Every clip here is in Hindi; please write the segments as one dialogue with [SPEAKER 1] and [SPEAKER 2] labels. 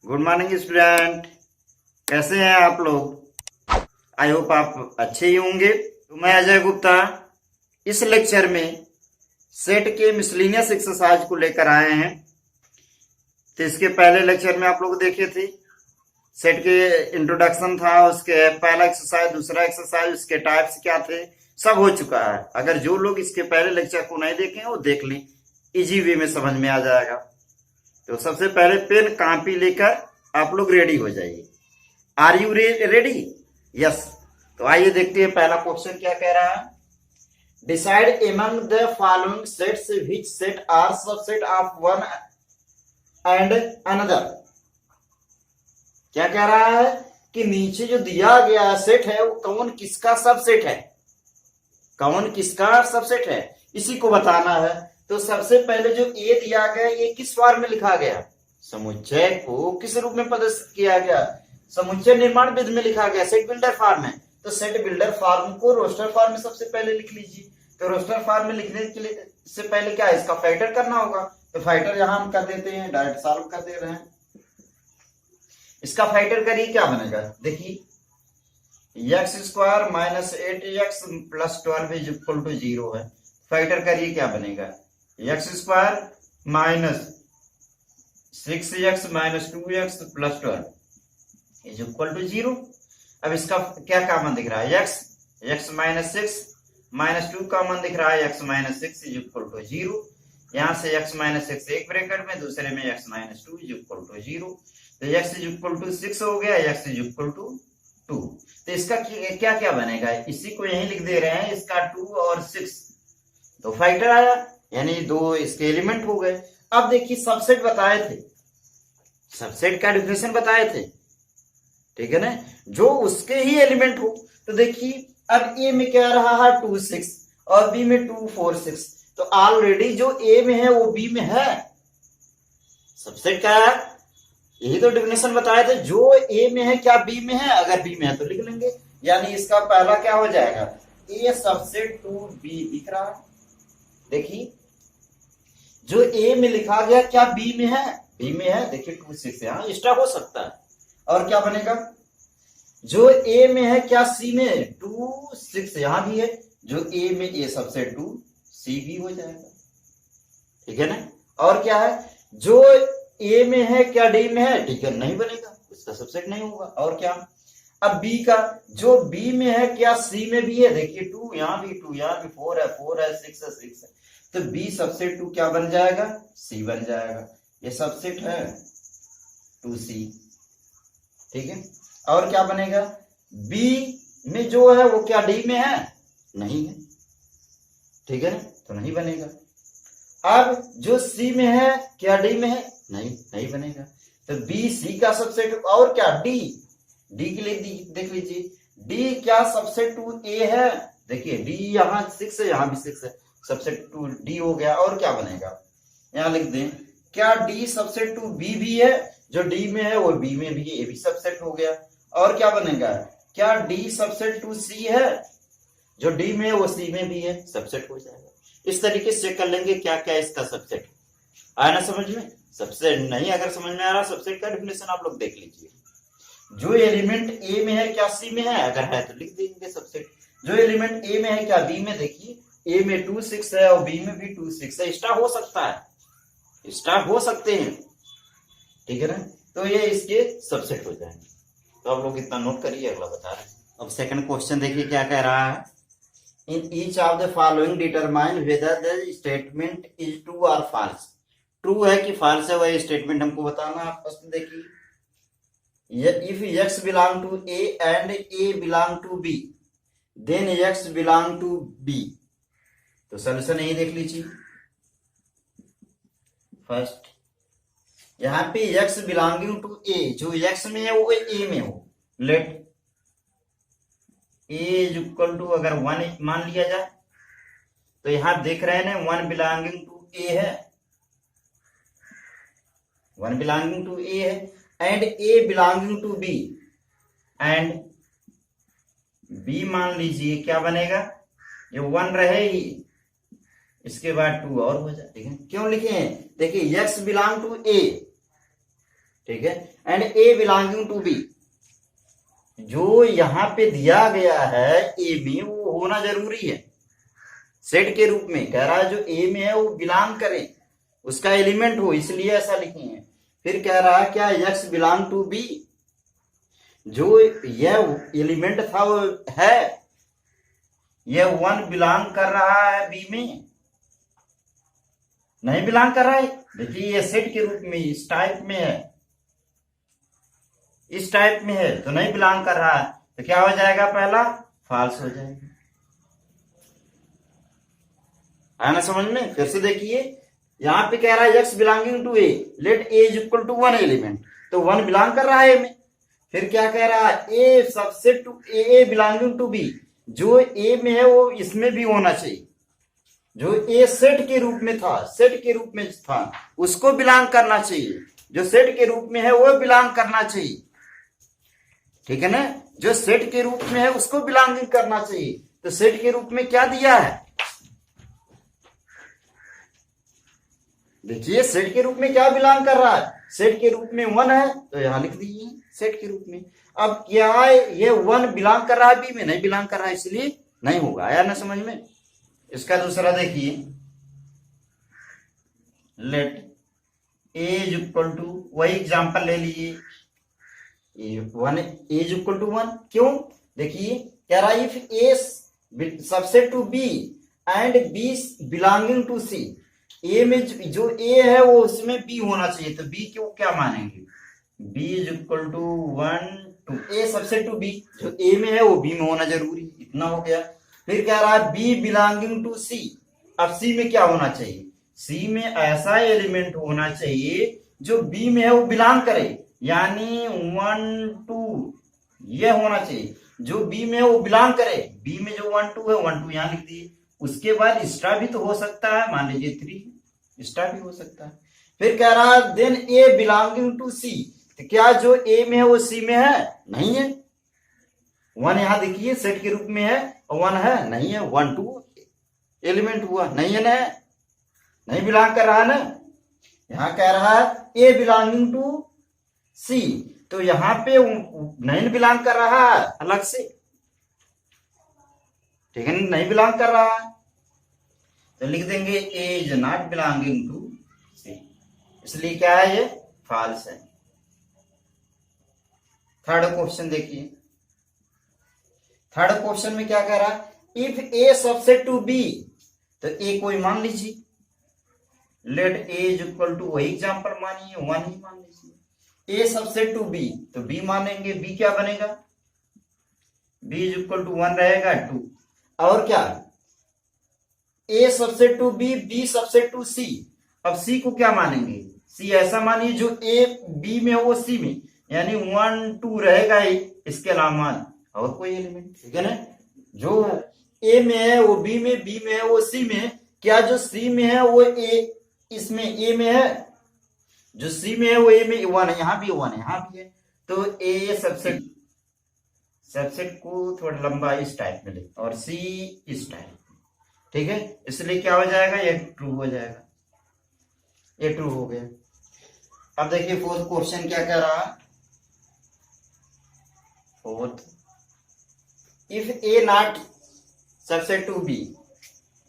[SPEAKER 1] Good morning student. कैसे हैं आप लोग? आई होप आप अच्छे ही होंगे। तो मैं अजय गुप्ता इस लेक्चर में सेट के मिसलिनियस एक्सरसाइज को लेकर आए हैं। तो इसके पहले लेक्चर में आप लोग देखे थे, सेट के इंट्रोडक्शन था, उसके पहला एक्सरसाइज, दूसरा एक्सरसाइज, उसके टाइप्स क्या थे, सब हो चुका है। अगर जो लोग इसके पहले लेक्चर को नहीं देखे हैं वो देख लें, इजी वे में समझ में आ जाएगा। तो सबसे पहले पेन कॉपी लेकर आप लोग रेडी हो जाइए। Are you ready? यस। तो आइए देखते हैं पहला क्वेश्चन क्या कह रहा है। Decide among the following sets which set are subset of one and another. क्या कह रहा है कि नीचे जो दिया गया सेट है वो कौन किसका सबसेट है, कौन किसका सबसेट है, इसी को बताना है। तो सबसे पहले जो ए दिया गया ये किस फॉर्म में लिखा गया? समुच्चय को किस रूप में प्रदर्शित किया गया? समुच्चय निर्माण विधि में लिखा गया, सेट बिल्डर फॉर्म में। तो सेट बिल्डर फॉर्म को रोस्टर फॉर्म में सबसे पहले लिख लीजिए। तो रोस्टर फॉर्म में लिखने के लिए से पहले क्या है, इसका फैक्टर करना होगा। तो फैक्टर यहां हम कर देते हैं, डायरेक्ट सॉल्व कर दे रहे हैं। इसका फैक्टर करिए, क्या बनेगा देखिए, x square minus 8x plus 12 is equal to 0 है। फैक्टर करिए, क्या बनेगा, x square minus 6x minus 2x plus 12 is equal to 0। अब इसका क्या कॉमन दिख रहा है, x माइनस 6 माइनस 2 कॉमन दिख रहा है, x minus 6 is equal to 0। यहां से x माइनस 6 एक ब्रैकेट में, दूसरे में x minus 2 is equal to 0। तो x इज इक्वल टू 6 हो गया, x इज इक्वल टू 2। तो इसका क्या क्या बनेगा, इसी को यही लिख दे रहे हैं, इसका 2 और 6 तो फैक्टर आया, यानी दो इसके एलिमेंट हो गए। अब देखिए सबसेट बताए थे, सबसेट का डिफिनेशन बताए थे, ठीक है ना, जो उसके ही एलिमेंट हो। तो देखिए अब ए में क्या रहा है 2 6 और बी में 2 4 6। तो ऑलरेडी जो ए में है वो बी में है, सबसेट का यही तो डिफिनेशन बताए थे, जो ए में है क्या बी में है, अगर बी में है तो लिख लेंगे। यानी इसका पहला क्या हो जाएगा, ए सबसेट टू बी दिख रहा है। देखिए जो ए में लिखा गया क्या बी में है, बी में है। देखिए 2 6 यहाँ एक्स्ट्रा हो सकता है। और क्या बनेगा, जो ए में है क्या सी में, 2 6 यहां भी है, जो ए में ए सबसेट 2 सी भी हो जाएगा, ठीक है ना। और क्या है, जो ए में है क्या डी में है, ठीक है, नहीं बनेगा, उसका सबसेट नहीं होगा। और क्या, अब बी का, जो बी में है क्या सी में भी है, देखिए 2 यहाँ भी, 2 यहाँ भी, 4 है 4 है, 6 है 6 है। तो बी सबसेट 2 क्या बन जाएगा, सी बन जाएगा। ये सबसेट है 2c, ठीक है। और क्या बनेगा, बी में जो है वो क्या डी में है, नहीं है, ठीक है ना, तो नहीं बनेगा। अब जो सी में है क्या डी में है, नहीं बनेगा। तो बी सी का सबसेट। और क्या, डी के लिए देख लीजिए, डी क्या सबसेट 2 ए है, देखिए डी यहाँ 6 है, यहाँ भी 6 है, सबसेट 2 डी हो गया। और क्या बनेगा, यहां लिख दें, क्या डी सबसेट 2 बी भी है, जो डी में है वो बी में भी है, ये भी सबसेट हो गया। और क्या बनेगा, क्या डी सबसेट 2 सी है, जो डी में है वो सी में भी है, सबसेट हो जाएगा। इस तरीके से चेक कर लेंगे क्या क्या इसका सबसेट आया ना समझ में। सबसेट नहीं अगर समझ में आ रहा, सबसेट का डिफिनेशन आप लोग देख लीजिए, जो एलिमेंट ए में है क्या सी में है, अगर है तो लिख देंगे सबसेट। जो एलिमेंट ए में है क्या बी में, देखिए ए में 2 6 है और बी में भी 2 6 है, एक्स्ट्रा हो सकता है, एक्स्ट्रा हो सकते हैं, ठीक है ना। तो ये इसके सबसेट हो जाएंगे। तो आप लोग इतना नोट करिए, अगला बता रहे हैं। अब सेकंड क्वेश्चन देखिए क्या कह रहा है, in each of the following determine whether the statement is true और फॉल्स। ट्रू है कि फॉल्स है, वही स्टेटमेंट हमको बताना है। फर्स्ट देखिए, if x belong to a and a belong to b then x belong to b। तो सोल्यूशन यही देख लीजिए। फर्स्ट यहां पे x बिलोंगिंग टू a, जो x में है वो a में हो, let a is equal to अगर 1 मान लिया जाए, तो यहां देख रहे हैं ना 1 बिलोंगिंग टू a है, 1 बिलोंगिंग टू a है, and a belonging to b, and b मान लीजिए क्या बनेगा, ये 1 रहे ही, इसके बाद 2 और हो जाए, ठीक है। क्यों लिखे हैं, देखिए x बिलोंग टू a, ठीक है। And A belonging to B, जो यहां पे दिया गया है ए में वो होना जरूरी है सेट के रूप में। कह रहा है जो ए में है वो बिलोंग करे, उसका एलिमेंट हो, इसलिए ऐसा लिखे हैं। फिर कह रहा है क्या एक्स बिलोंग टू बी, जो यह एलिमेंट था वो है, यह वन बिलोंग कर रहा है बी में, नहीं बिलोंग कर रहा है। देखिए ये सेट के रूप में इस टाइप में है, इस टाइप में है तो नहीं बिलोंग कर रहा है, तो क्या हो जाएगा, पहला फॉल्स हो जाएगा। आया ना समझ में? फिर से देखिए यहां पे कह रहा है x belonging to a, let A is equal to one element, तो वन बिलोंग कर रहा है ए में। फिर क्या कह रहा है, A subset to A belonging to B, जो ए में है वो इसमें भी होना चाहिए, जो ए सेट के रूप में था, सेट के रूप में था उसको बिलोंग करना चाहिए, जो सेट के रूप में है वो बिलोंग करना चाहिए, ठीक है ना। जो सेट के रूप में है उसको बिलोंगिंग करना चाहिए। तो सेट के रूप में क्या दिया है, देखिए सेट के रूप में क्या बिलोंग कर रहा है, सेट के रूप में वन है तो यहां लिख दीजिए सेट के रूप में। अब क्या ये वन बिलोंग कर रहा है बी में, नहीं बिलोंग कर रहा है, इसलिए नहीं होगा। आया ना समझ में? इसका दूसरा देखिए, let A is equal to, वही एग्जांपल ले लीजिए, one A is equal to one. क्यों, देखिए कह रहा है if A subset to B and B belonging to C, A में जो ए है वो उसमें बी होना चाहिए, तो बी को क्या मानेंगे, b is equal to one to a subset to B, जो ए में है वो बी में होना जरूरी, इतना हो गया। फिर कह रहा है बी बिलोंगिंग टू सी, अब सी में क्या होना चाहिए, सी में ऐसा एलिमेंट होना चाहिए जो बी में है वो बिलोंग करे, यानी वन टू ये होना चाहिए, जो बी में है वो बिलोंग करे, बी में जो वन टू है वन टू यहां लिख दिए। उसके बाद एक्स्ट्रा भी तो हो सकता है, मान लीजिए थ्री एक्स्ट्रा भी हो सकता है। फिर कह रहा है then A belonging to C, तो क्या जो ए में है वो सी में है, नहीं है, वन यहां देखिए सेट के रूप में है और वन है, नहीं है, वन टू एलिमेंट हुआ, नहीं है ना, नहीं बिलोंग कर रहा है ना। यहां कह रहा है ए बिलोंगिंग टू सी, तो यहां पे नहीं बिलोंग कर रहा है अलग से, ठीक है, नहीं बिलोंग कर रहा है, तो लिख देंगे A is not belonging to C, इसलिए क्या है, ये फॉल्स है। थर्ड क्वेश्चन देखिए, थर्ड क्वेश्चन में क्या कह रहा है, if A subset to B, तो ए कोई मान लीजिए, let A is equal to, वही एग्जांपल मानिए वन ही मान लीजिए, ए सबसेट टू बी, तो बी मानेंगे, बी क्या बनेगा, B is equal to one रहेगा टू, और क्या A subset to B, B subset to सी, अब सी को क्या मानेंगे, सी ऐसा मानिए जो ए बी में हो वो सी में, यानी वन टू रहेगा ही, इसके अलावा और कोई एलिमेंट, ठीक है ना। जो ए में है वो बी में, बी में है वो सी में, क्या जो सी में है वो ए इसमें ए में है, जो सी में है वो ए में वन है, यहां भी वन है, यहां भी है, तो ए सबसेट, सबसेट को थोड़ा लंबा इस टाइप में ले और सी इस टाइप, ठीक है, इसलिए क्या हो जाएगा, ये ट्रू हो जाएगा, ये ट्रू हो गया। अब देखिए फोर्थ क्वेश्चन क्या कह रहा है, fourth, if A not subset to B,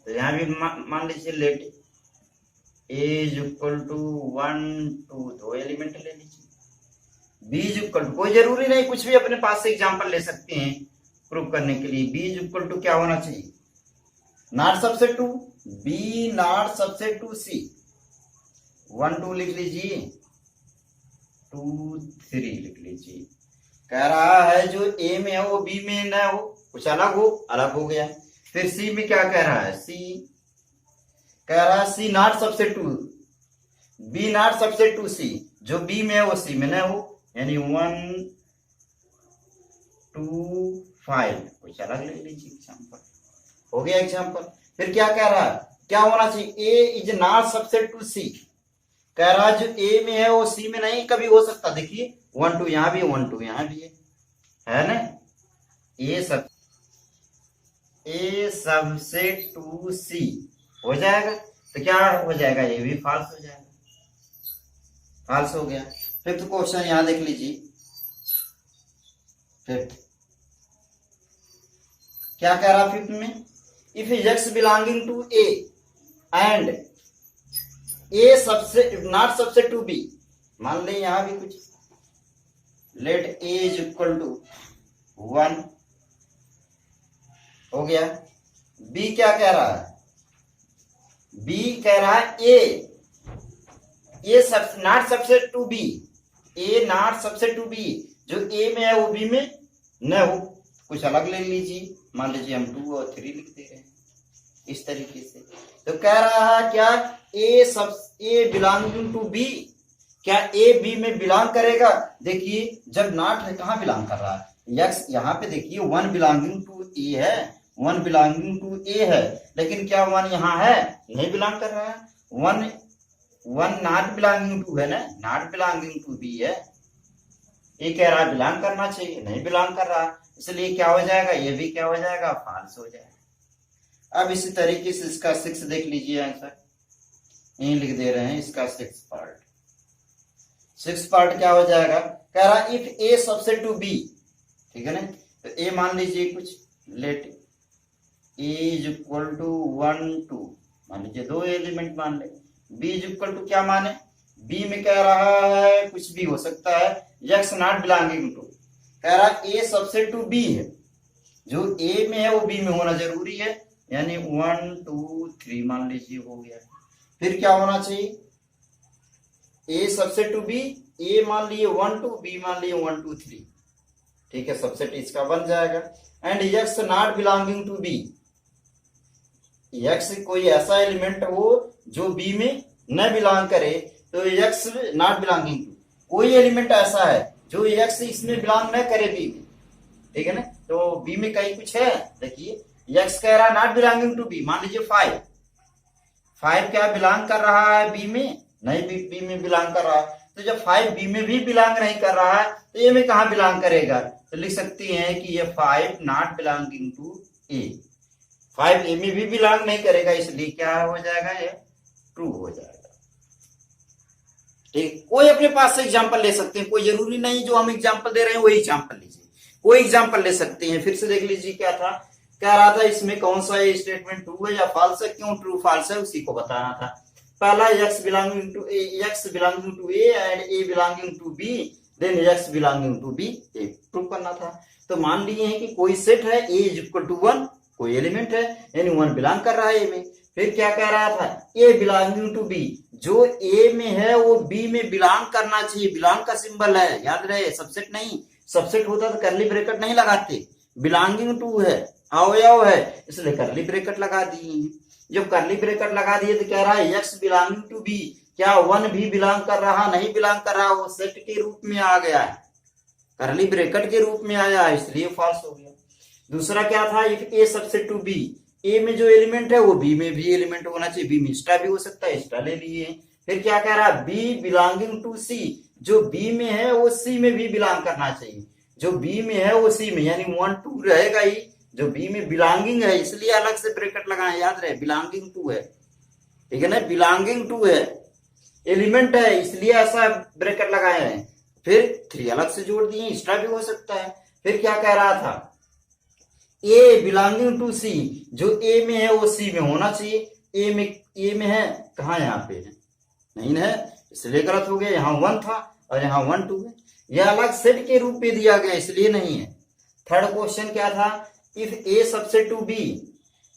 [SPEAKER 1] तो यहां भी मान लीजिए let A is equal to one two, दो एलिमेंट ले लीजिए, बी इज इक्वल टू, कोई जरूरी नहीं, कुछ भी अपने पास से एग्जांपल ले सकते हैं प्रूव करने के लिए, बी इज इक्वल टू क्या होना चाहिए, not subset to B, not subset to C, one two लिख लीजिए, टू थ्री लिख लीजिए। कह रहा है जो ए में है वो बी में ना हो, कुछ अलग हो, अलग हो गया। फिर सी में क्या कह रहा है, सी कह रहा है C not subset to B, not subset to C, जो बी में है वो सी में ना हो, यानी वन टू फाइव, कुछ अलग ले लीजिए एग्जाम्पल, हो गया एग्जाम्पल। फिर क्या कह रहा है, क्या होना चाहिए, ए इज नॉट सबसेट टू सी, कह रहा है जो ए में है वो सी में नहीं कभी हो सकता, देखिए वन टू यहां भी, वन टू यहां भी है ना, ए सबसेट टू सी हो जाएगा, तो क्या हो जाएगा, ये भी फॉल्स हो जाएगा, फॉल्स हो गया। फिफ्थ क्वेश्चन यहां देख लीजिए। फिफ्थ क्या कह रहा फिफ्थ में, if x belonging to A and A subset not सबसे टू बी, मान लें यहां भी कुछ, let A is equal to 1 हो गया। बी क्या कह रहा है, बी कह रहा है ए सब नॉट सबसे टू बी, ए नॉट सबसे टू बी, जो ए में है वो बी में न हो, कुछ अलग ले लीजिए, मान लीजिए हम 2 और 3 लिख दे रहे हैं इस तरीके से। तो कह रहा है क्या ए बिलोंगिंग टू बी, क्या ए बी में बिलोंग करेगा। देखिए जब नॉट है कहाँ बिलोंग कर रहा है, एक्स यहाँ पे देखिए 1 बिलोंगिंग टू ए है, 1 बिलोंगिंग टू ए है, लेकिन क्या 1 यहाँ है, नहीं बिलोंग कर रहा है। 1 नॉट बिलोंगिंग टू है ना, नॉट बिलोंगिंग टू बी है, ये कह रहा है बिलोंग करना चाहिए, नहीं बिलोंग कर रहा, इसलिए क्या हो जाएगा, ये भी क्या हो जाएगा, फॉल्स हो जाएगा। अब इसी तरीके से इसका 6 देख लीजिए आंसर, यही लिख दे रहे हैं इसका 6 पार्ट। 6 पार्ट क्या हो जाएगा, कह रहा इफ ए सबसे टू बी, ठीक है ना, तो ए मान लीजिए कुछ, let A is equal to 1 2, मान लीजिए 2 एलिमेंट मान ले, बी इज इक्वल टू क्या माने, बी में कह रहा है कुछ भी हो सकता है, एक्स नॉट बिलोंगिंग टू, कह रहा ए सबसे टू बी है, जो ए में है वो बी में होना जरूरी है, यानी 1 2 3 मान लीजिए हो गया। फिर क्या होना चाहिए, ए सबसे टू बी, ए मान लिए 1 2, बी मान लिए 1 2 3, ठीक है, सबसेट इसका बन जाएगा। And X not belonging to B, X कोई ऐसा एलिमेंट हो जो बी में न बिलोंग करे, तो एक्स नॉट बिलोंगिंग टू, कोई एलिमेंट ऐसा है जो एक्स इसमें बिलोंग न करे बी में, ठीक है ना, तो बी में कहीं कुछ है, देखिए एक्स कह रहा है नॉट बिलोंगिंग टू बी, मान लीजिए 5 क्या बिलोंग कर रहा है बी में, नहीं बी में बिलोंग कर रहा है, तो जब 5 बी में भी बिलोंग नहीं कर रहा है तो ए में कहां बिलोंग करेगा, तो लिख सकते हैं कि ये 5 नॉट बिलोंगिंग टू ए, 5 ए में भी बिलोंग नहीं करेगा, इसलिए क्या हो जाएगा, ये ट्रू हो जाएगा। ठीक, कोई अपने पास से एग्जांपल ले सकते हैं, कोई जरूरी नहीं जो हम एग्जांपल दे रहे हैं वही एग्जांपल लीजिए, कोई एग्जांपल ले सकते हैं। फिर से देख लीजिए क्या था, कह रहा था इसमें कौन सा ये स्टेटमेंट ट्रू है या फॉल्स है, क्यों ट्रू फॉल्स है उसी को बताना था। पहला X belonging to A and A belonging to B, then X belonging to B, A prove करना था। तो मान लिए हैं कि कोई सेट है ए इज इक्वल टू 1, कोई एलिमेंट है यानी 1 बिलोंग कर रहा है ए में। फिर क्या कह रहा था, ए बिलोंगिंग टू बी, जो ए में है वो बी में बिलोंग करना चाहिए, बिलोंग का सिंबल है, याद रहे, सबसेट नहीं, सबसेट होता तो करली ब्रैकेट नहीं लगाते, बिलोंगिंग टू है, अवयव है, इसलिए करली ब्रैकेट लगा दिए। जब करली ब्रैकेट लगा दिए तो कह रहा है एक्स बिलोंगिंग टू बी, क्या 1 भी बिलोंग कर रहा, नहीं बिलोंग कर रहा, वो सेट के रूप में आ गया है, करली ब्रैकेट के रूप में आया है, इसलिए फॉल्स हो गया। दूसरा क्या था, इफ ए सबसे टू बी, ए में जो एलिमेंट है वो बी में भी एलिमेंट होना चाहिए, बी में स्टार भी हो सकता है, स्टार ले लिए। फिर क्या कह रहा है, बी बिलोंगिंग टू सी, जो बी में है वो सी में भी बिलोंग करना चाहिए, जो बी में है वो सी में, यानी 1 2 रहेगा ही, जो बी में बिलोंगिंग है, इसलिए अलग से ब्रैकेट लगाए, याद रहे बिलोंगिंग टू है, ठीक है ना, बिलोंगिंग टू है, एलिमेंट है, इसलिए ऐसा ब्रैकेट लगाए हैं। फिर 3 अलग से जोड़ दिए, एक्स्ट्रा भी हो सकता है। फिर क्या कह रहा था, ए बिलोंगिंग टू सी, जो ए में है वो सी में होना चाहिए, ए में है कहा, यहाँ पे है नहीं है, इसलिए गलत हो गया, यहाँ 1 था और यहाँ 1 2 है, यह अलग सेट के रूप में दिया गया इसलिए नहीं है। थर्ड क्वेश्चन क्या था, इफ ए सबसे टू बी,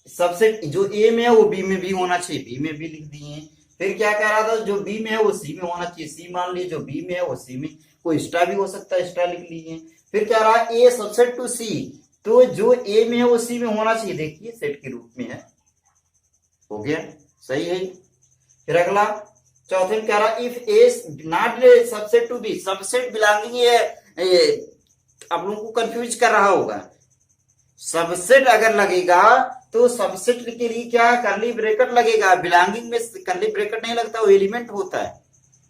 [SPEAKER 1] सबसे जो ए में है वो बी में भी होना चाहिए, बी में भी लिख दिए। फिर क्या कह रहा था, जो बी में है वो सी में होना चाहिए, सी मान लीजिए, जो बी में है वो सी में, कोई स्टार भी हो सकता है, स्टार लिख लीजिए। फिर क्या रहा, ए सबसे टू सी, तो जो ए में है वो सी में होना चाहिए, देखिए सेट के रूप में है, हो गया, सही है। फिर अगला चौथे में क्या रहा, इफ ए नॉट सबसे टू बी, सबसेट बिलोंगिंग है, आप लोगों को कंफ्यूज कर रहा होगा, सबसेट अगर लगेगा तो सबसेट के लिए क्या करली ब्रैकेट लगेगा, बिलोंगिंग में करली ब्रैकेट नहीं लगता, वो एलिमेंट होता है,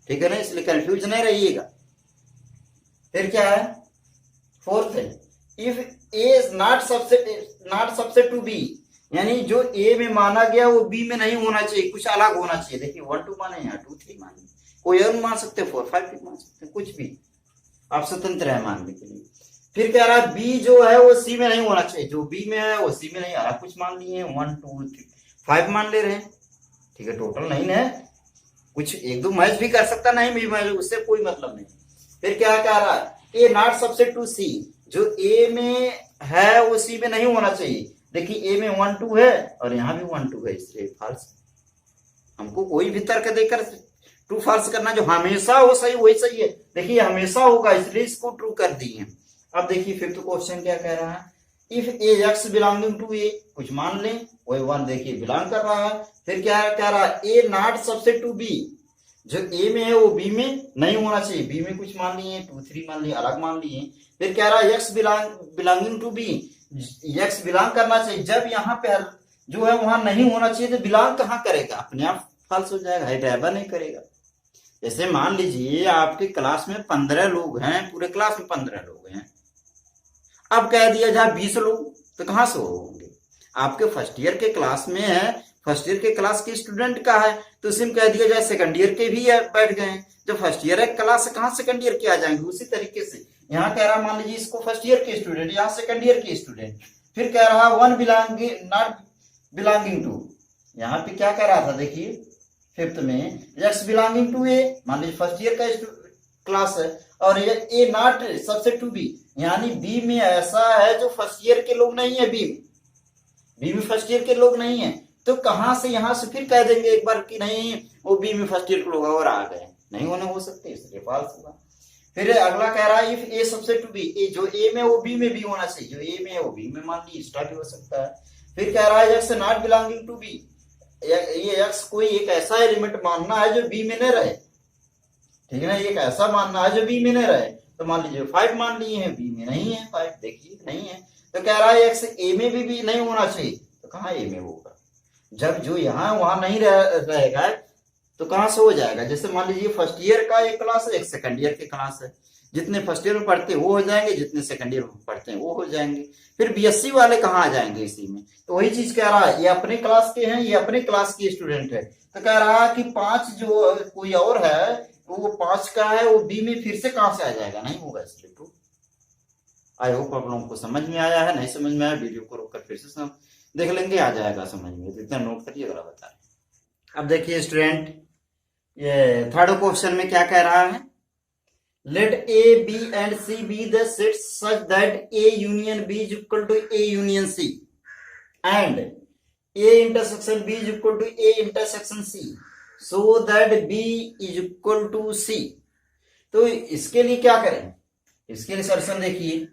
[SPEAKER 1] ठीक है ना, इसलिए कंफ्यूज नहीं रहिएगा। फिर क्या है, फोर्थ है, if A not subset to B, यानी जो ए में माना गया वो बी में नहीं होना चाहिए, कुछ अलग होना चाहिए, देखिए 1 2 माने, यहाँ 2 3 माने, कोई और मान सकते, 4 5 भी मान सकते, कुछ भी आप स्वतंत्र है मानने के लिए। फिर कह रहा है बी जो है वो सी में नहीं होना चाहिए, जो बी में है वो सी में नहीं आ रहा, कुछ मान लिए 1 2 3 5 मान ले रहे हैं, ठीक है, टोटल नहीं है, कुछ एक दो मैच भी कर सकता, नहीं भी मैच, उससे कोई मतलब नहीं। फिर क्या कह रहा है ए नॉट सबसेट टू सी, जो ए में है वो सी में नहीं होना चाहिए। देखिए ए में 1 2 है और यहाँ भी 1 2 है, इसलिए फॉल्स। हमको कोई भी तर्क देकर ट्रू फॉल्स करना, जो हमेशा हो सही वही सही है। देखिए हमेशा होगा इसलिए इसको ट्रू कर दिए। अब देखिए फिफ्थ क्वेश्चन क्या कह रहा है, if A X belonging to A, कुछ मान लें, वही 1 देखिए बिलोंग कर रहा है। फिर क्या कह रहा है ए नॉट सबसेट टू बी, जो ए में है वो बी में नहीं होना चाहिए, बी में कुछ मान लिए 2 3 मान लिए, अलग मान लिए। फिर कह रहा है x belonging to B, X belong करना चाहिए, जब यहाँ पे जो है वहां नहीं होना चाहिए तो बिलोंग कहाँ करेगा, अपने आप फॉल्स हो जाएगा, है नहीं करेगा। जैसे मान लीजिए आपके क्लास में 15 लोग हैं, पूरे क्लास में 15 लोग हैं, अब कह दिया जाए 20 लोग, तो कहां से होंगे? आपके फर्स्ट ईयर के क्लास में है, फर्स्ट ईयर के क्लास के स्टूडेंट का है, तो उसी कह दिया जाए सेकंड ईयर के भी बैठ गए, जो फर्स्ट ईयर है क्लास से कहां सेकंड ईयर के आ जाएंगे। उसी तरीके से यहाँ कह रहा मान लीजिए इसको फर्स्ट ईयर के स्टूडेंट, यहाँ सेकंड ईयर के स्टूडेंट। फिर कह रहा 1 बिलोंगिंग नॉट बिलोंगिंग टू, यहाँ पे क्या कह रहा था देखिए फिफ्थ में, एक्स बिलोंगिंग टू ए, मान लीजिए फर्स्ट ईयर का क्लास है, और ये ए नॉट सबसेट टू बी, यानी बी में ऐसा है जो फर्स्ट ईयर के लोग नहीं है, बी में फर्स्ट ईयर के लोग नहीं है, तो कहां से यहां से फिर कह देंगे एक बार कि नहीं वो बी में फर्स्ट ईयर के लोग और आ गए, नहीं होने हो सकते, इसलिए फॉल्स हुआ। फिर अगला कह रहा है if A subset to B, A जो ए में वो बी में भी होना चाहिए, जो ए में है वो बी में, मान ली एक्स्ट्रा भी हो सकता है। फिर कह रहा है X not belonging to B, ये एक्स कोई एक ऐसा एलिमेंट मानना है जो बी में न रहे, ठीक है ना, एक ऐसा मानना है जो बी में न रहे, तो मान लीजिए 5 मान लिए हैं, बी में नहीं है 5, देखिए नहीं है, तो कह रहा है एक्स ए में भी नहीं होना चाहिए, तो कहाँ ए में होगा, जब जो यहाँ वहां नहीं रहेगा तो कहां से हो जाएगा। जैसे मान लीजिए फर्स्ट ईयर का एक क्लास है, एक सेकंड ईयर के क्लास है, जितने फर्स्ट ईयर में पढ़ते हैं वो हो जाएंगे, जितने सेकंड ईयर में पढ़ते हैं वो हो जाएंगे। फिर बीएससी वाले कहाँ आ जाएंगे इसी में, तो वही चीज कह रहा है, ये अपने क्लास के हैं, ये अपने क्लास के स्टूडेंट है, तो कह रहा है कि 5 जो कोई और है वो 5 का है, वो बी में फिर से कहां से आ जाएगा, नहीं होगा, इसलिए तो। आई होप आप लोगों को समझ में आया है, नहीं समझ में आया वीडियो को रोककर फिर से देख लेंगे, आ जाएगा समझ में, तो इतना नोट करिए अगर बता रहे। अब देखिए स्टूडेंट, ये थर्ड क्वेश्चन में क्या कह रहा है, let A B and C be the sets such that A union B is equal to A union C and A intersection B is equal to A intersection C, so that B is equal to C. तो इसके लिए क्या करें, इसके लिए सॉल्यूशन देखिए,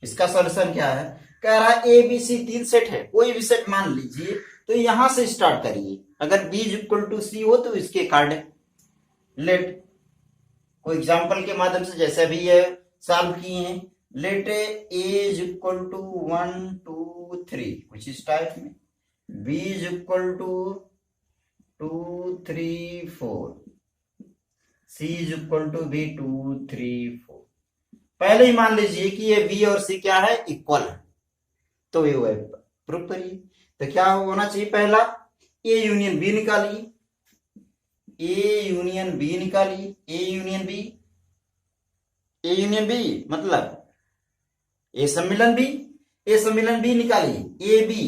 [SPEAKER 1] इसका सॉल्यूशन क्या है, कह रहा है ए बी सी 3 सेट है, कोई भी सेट मान लीजिए, तो यहां से स्टार्ट करिए, अगर बी इज इक्वल टू सी हो तो इसके कार्ड लेट, कोई एग्जांपल के माध्यम से जैसे अभी ये सॉल्व किए हैं, let A is equal to 1 2 3 कुछ इस टाइप में, B is equal to 2 3 4, C is equal to B 2 3 4। पहले ही मान लीजिए कि ये बी और सी क्या है, इक्वल है, तो ये प्रूफ करिए। तो क्या होना चाहिए, पहला ए यूनियन बी निकालिए, ए यूनियन बी निकालिए, A union B, A union B मतलब ए सम्मिलन बी, ए सम्मिलन बी निकालिए, ए बी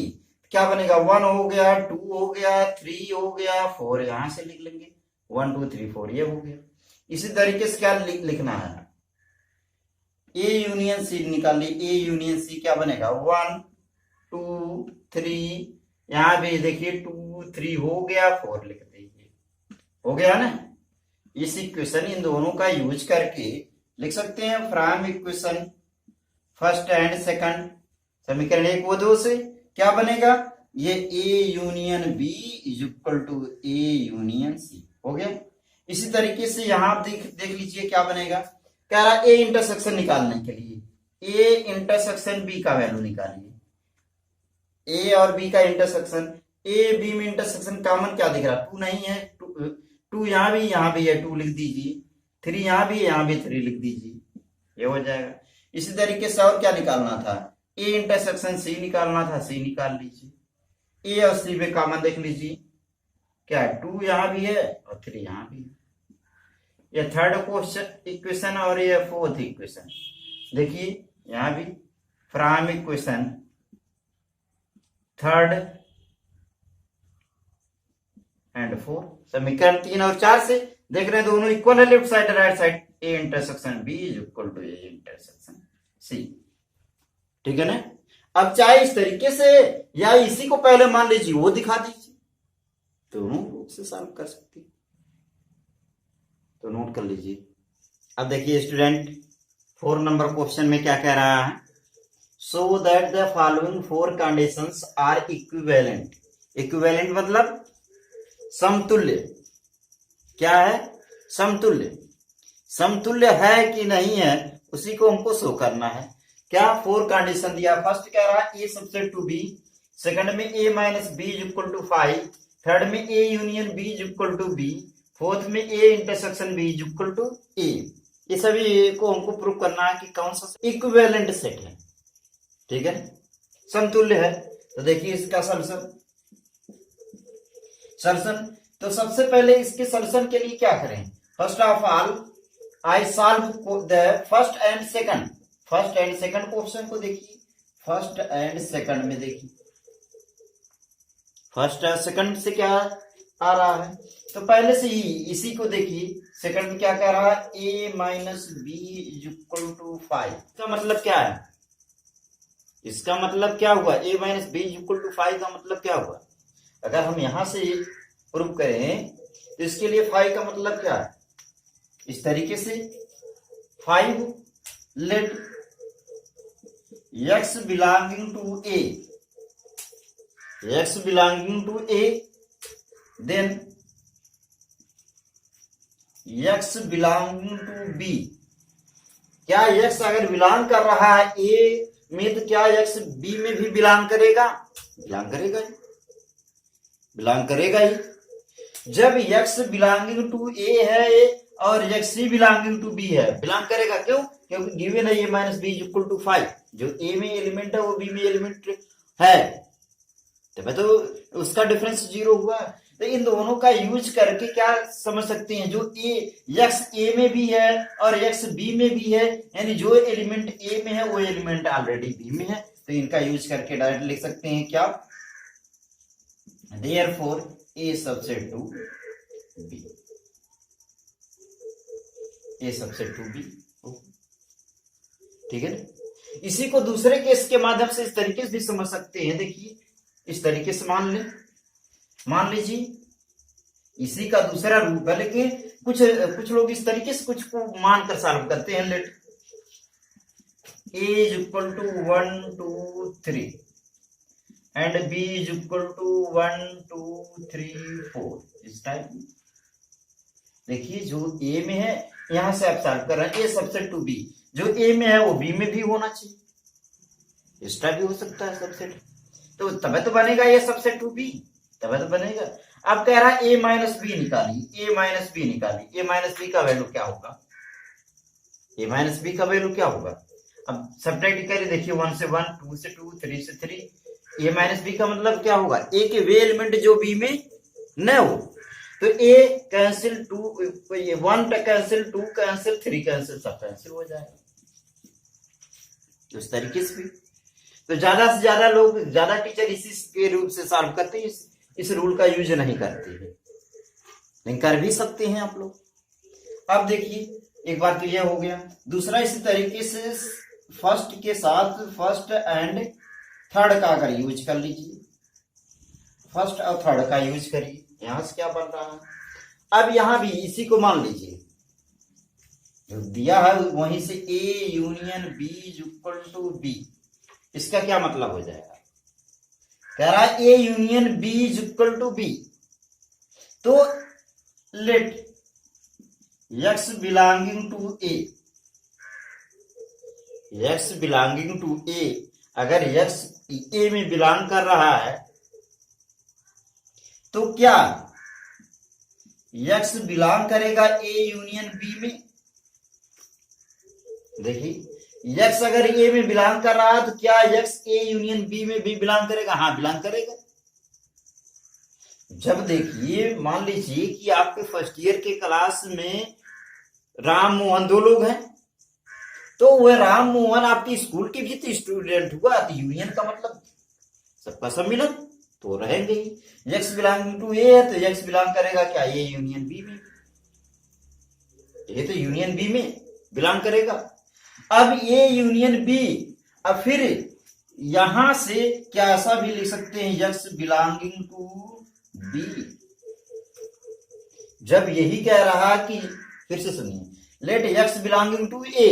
[SPEAKER 1] क्या बनेगा, 1 हो गया, 2 हो गया, 3 हो गया, 4 यहां से लिख लेंगे, 1 2 3 4 ये हो गया। इसी तरीके से क्या लिखना है, ए यूनियन सी निकालिए, ए यूनियन सी क्या बनेगा, 1 2 3, यहां भी देखिए 2 3 हो गया, 4 लिख दीजिए, हो गया ना। इस इक्वेशन इन दोनों का यूज करके लिख सकते हैं from equation first and second, समीकरण 1 व 2 से क्या बनेगा, ये A union B is equal to A union C, हो गया। इसी तरीके से यहां आप देख लीजिए क्या बनेगा, कह रहा ए इंटरसेक्शन निकालने के लिए ए इंटरसेक्शन बी का वैल्यू निकालिए, ए और बी का इंटरसेक्शन, ए बी में इंटरसेक्शन कॉमन क्या दिख रहा है, 2 नहीं है, 2 यहां भी है, 2 लिख दीजिए, 3 यहां भी 3 लिख दीजिए, ये हो जाएगा। इसी तरीके से और क्या निकालना था, ए इंटरसेक्शन सी निकालना था, सी निकाल लीजिए, ए और सी में कॉमन देख लीजिए, क्या 2 यहां भी है और 3 यहां भी है। ये थर्ड क्वेश्चन इक्वेशन और ये फोर्थ इक्वेशन। देखिए यहां भी from equation third and fourth, समीकरण 3 और 4 से देख रहे हैं दोनों इक्वल है, left side right side. A intersection B is equal to A intersection C. ठीक है ना। अब चाहे इस तरीके से या इसी को पहले मान लीजिए वो दिखा दीजिए, दोनों रूप से सॉल्व कर सकती, तो नोट कर लीजिए। अब देखिए स्टूडेंट 4 नंबर क्वेश्चन में क्या कह रहा है, so that the following 4 conditions are equivalent. Equivalent मतलब समतुल्य। क्या है? समतुल्य। समतुल्य है कि नहीं है उसी को हमको शो करना है। क्या 4 कंडीशन दिया, फर्स्ट कह रहा है A subset to B, second में A minus B is equal to 5, third में A union B is equal to B, fourth में A intersection B is equal to A. ये सभी को हमको प्रूव करना है कि कौन सा इक्विवेलेंट सेट है। ठीक है, समतुल्य है। तो देखिए इसका सॉल्यूशन तो सबसे पहले इसके सॉल्यूशन के लिए क्या करें, first of all I solve the first and second question को देखिए। फर्स्ट एंड सेकंड में देखिए, फर्स्ट और सेकंड से क्या आ रहा है, तो पहले से ही इसी को देखिए। सेकंड में क्या कह रहा है, a minus B is equal to 5। इसका मतलब क्या है, इसका मतलब क्या हुआ, a minus B is equal to 5 का मतलब क्या हुआ। अगर हम यहां से प्रूव करें तो इसके लिए 5 का मतलब क्या है, इस तरीके से 5 let x belonging to a, x belonging to a, then x belonging to b। क्या x अगर बिलोंग कर रहा है a में तो क्या x b में भी बिलोंग करेगा, बिलोंग करेगा ही। जब x बिलोंगिंग टू a है और x बिलोंगिंग टू b है, बिलोंग करेगा। क्यों? क्योंकि गिवन है a minus B equal to 5, जो a में एलिमेंट है वो b में एलिमेंट है, तो उसका डिफरेंस 0 हुआ। तो इन दोनों का यूज करके क्या समझ सकते हैं, जो x a में भी है और x b में भी है, यानी जो एलिमेंट a में है वो एलिमेंट ऑलरेडी b में है, तो इनका यूज करके डायरेक्ट लिख सकते हैं क्या, therefore a subset to b, a subset to b। ठीक है ना। इसी को दूसरे केस के माध्यम से इस तरीके से भी समझ सकते हैं। देखिए इस तरीके से मान लीजिए इसी का दूसरा रूप है, लेकिन कुछ लोग इस तरीके से कुछ को मानकर सॉल्व करते हैं। Let a is equal to 1 2 3 and b is equal to 1 2 3 4, इस टाइप। देखिए जो a में है यहां से आप सॉल्व कर रहे हैं, a सबसेट टू b, जो a में है वो b में भी होना चाहिए, इस टाइप भी हो सकता है सबसेट, तो तब तो बनेगा ये सबसेट टू b, तब तो बनेगा। अब कह रहा है a माइनस बी निकालिए, a माइनस बी का वैल्यू क्या होगा, a माइनस बी का वैल्यू क्या होगा। अब सब्ट्रैक्ट करिए, देखिए 1 से 1, 2 से 2, 3 से 3, a माइनस बी का मतलब क्या होगा, a के वे एलिमेंट जो b में न हो, तो a cancel 2, 1 cancel, 2 cancel, 3 cancel, सब कैंसिल हो जाएगा। उस तरीके से भी तो ज्यादा से ज्यादा लोग, ज्यादा टीचर इसी के रूप से सॉल्व करते हैं, इस रूल का यूज नहीं करते हैं, लेकिन कर भी सकते हैं आप लोग। अब देखिए एक बार तो यह हो गया, दूसरा इसी तरीके से फर्स्ट के साथ फर्स्ट एंड थर्ड का अगर यूज कर लीजिए, फर्स्ट और थर्ड का यूज करिए, यहां से क्या बन रहा है। अब यहां भी इसी को मान लीजिए, जो दिया है वहीं से a union b is equal to b, इसका क्या मतलब हो जाएगा, कह रहा है a union b is equal to b, तो let x belonging to a, x belonging to a, अगर x a में बिलोंग कर रहा है तो क्या x बिलोंग करेगा a यूनियन b में। देखिए x अगर a में बिलोंग कर रहा है तो क्या x a यूनियन b में भी बिलोंग करेगा, हाँ बिलोंग करेगा। जब देखिए मान लीजिए कि आपके फर्स्ट ईयर के क्लास में राम मोहन 2 लोग हैं, तो वह राम मोहन आपकी स्कूल के भी तो स्टूडेंट हुआ, तो यूनियन का मतलब सबका सम्मिलन तो रहेंगे ही। एक्स बिलोंगिंग टू ए है तो एक्स बिलोंग करेगा क्या, ये यूनियन बी में, ये तो यूनियन बी में बिलोंग करेगा। अब ये यूनियन बी, अब फिर यहां से क्या ऐसा भी लिख सकते हैं एक्स बिलोंगिंग टू बी। जब यही कह रहा कि, फिर से सुनिए, let X belonging to A,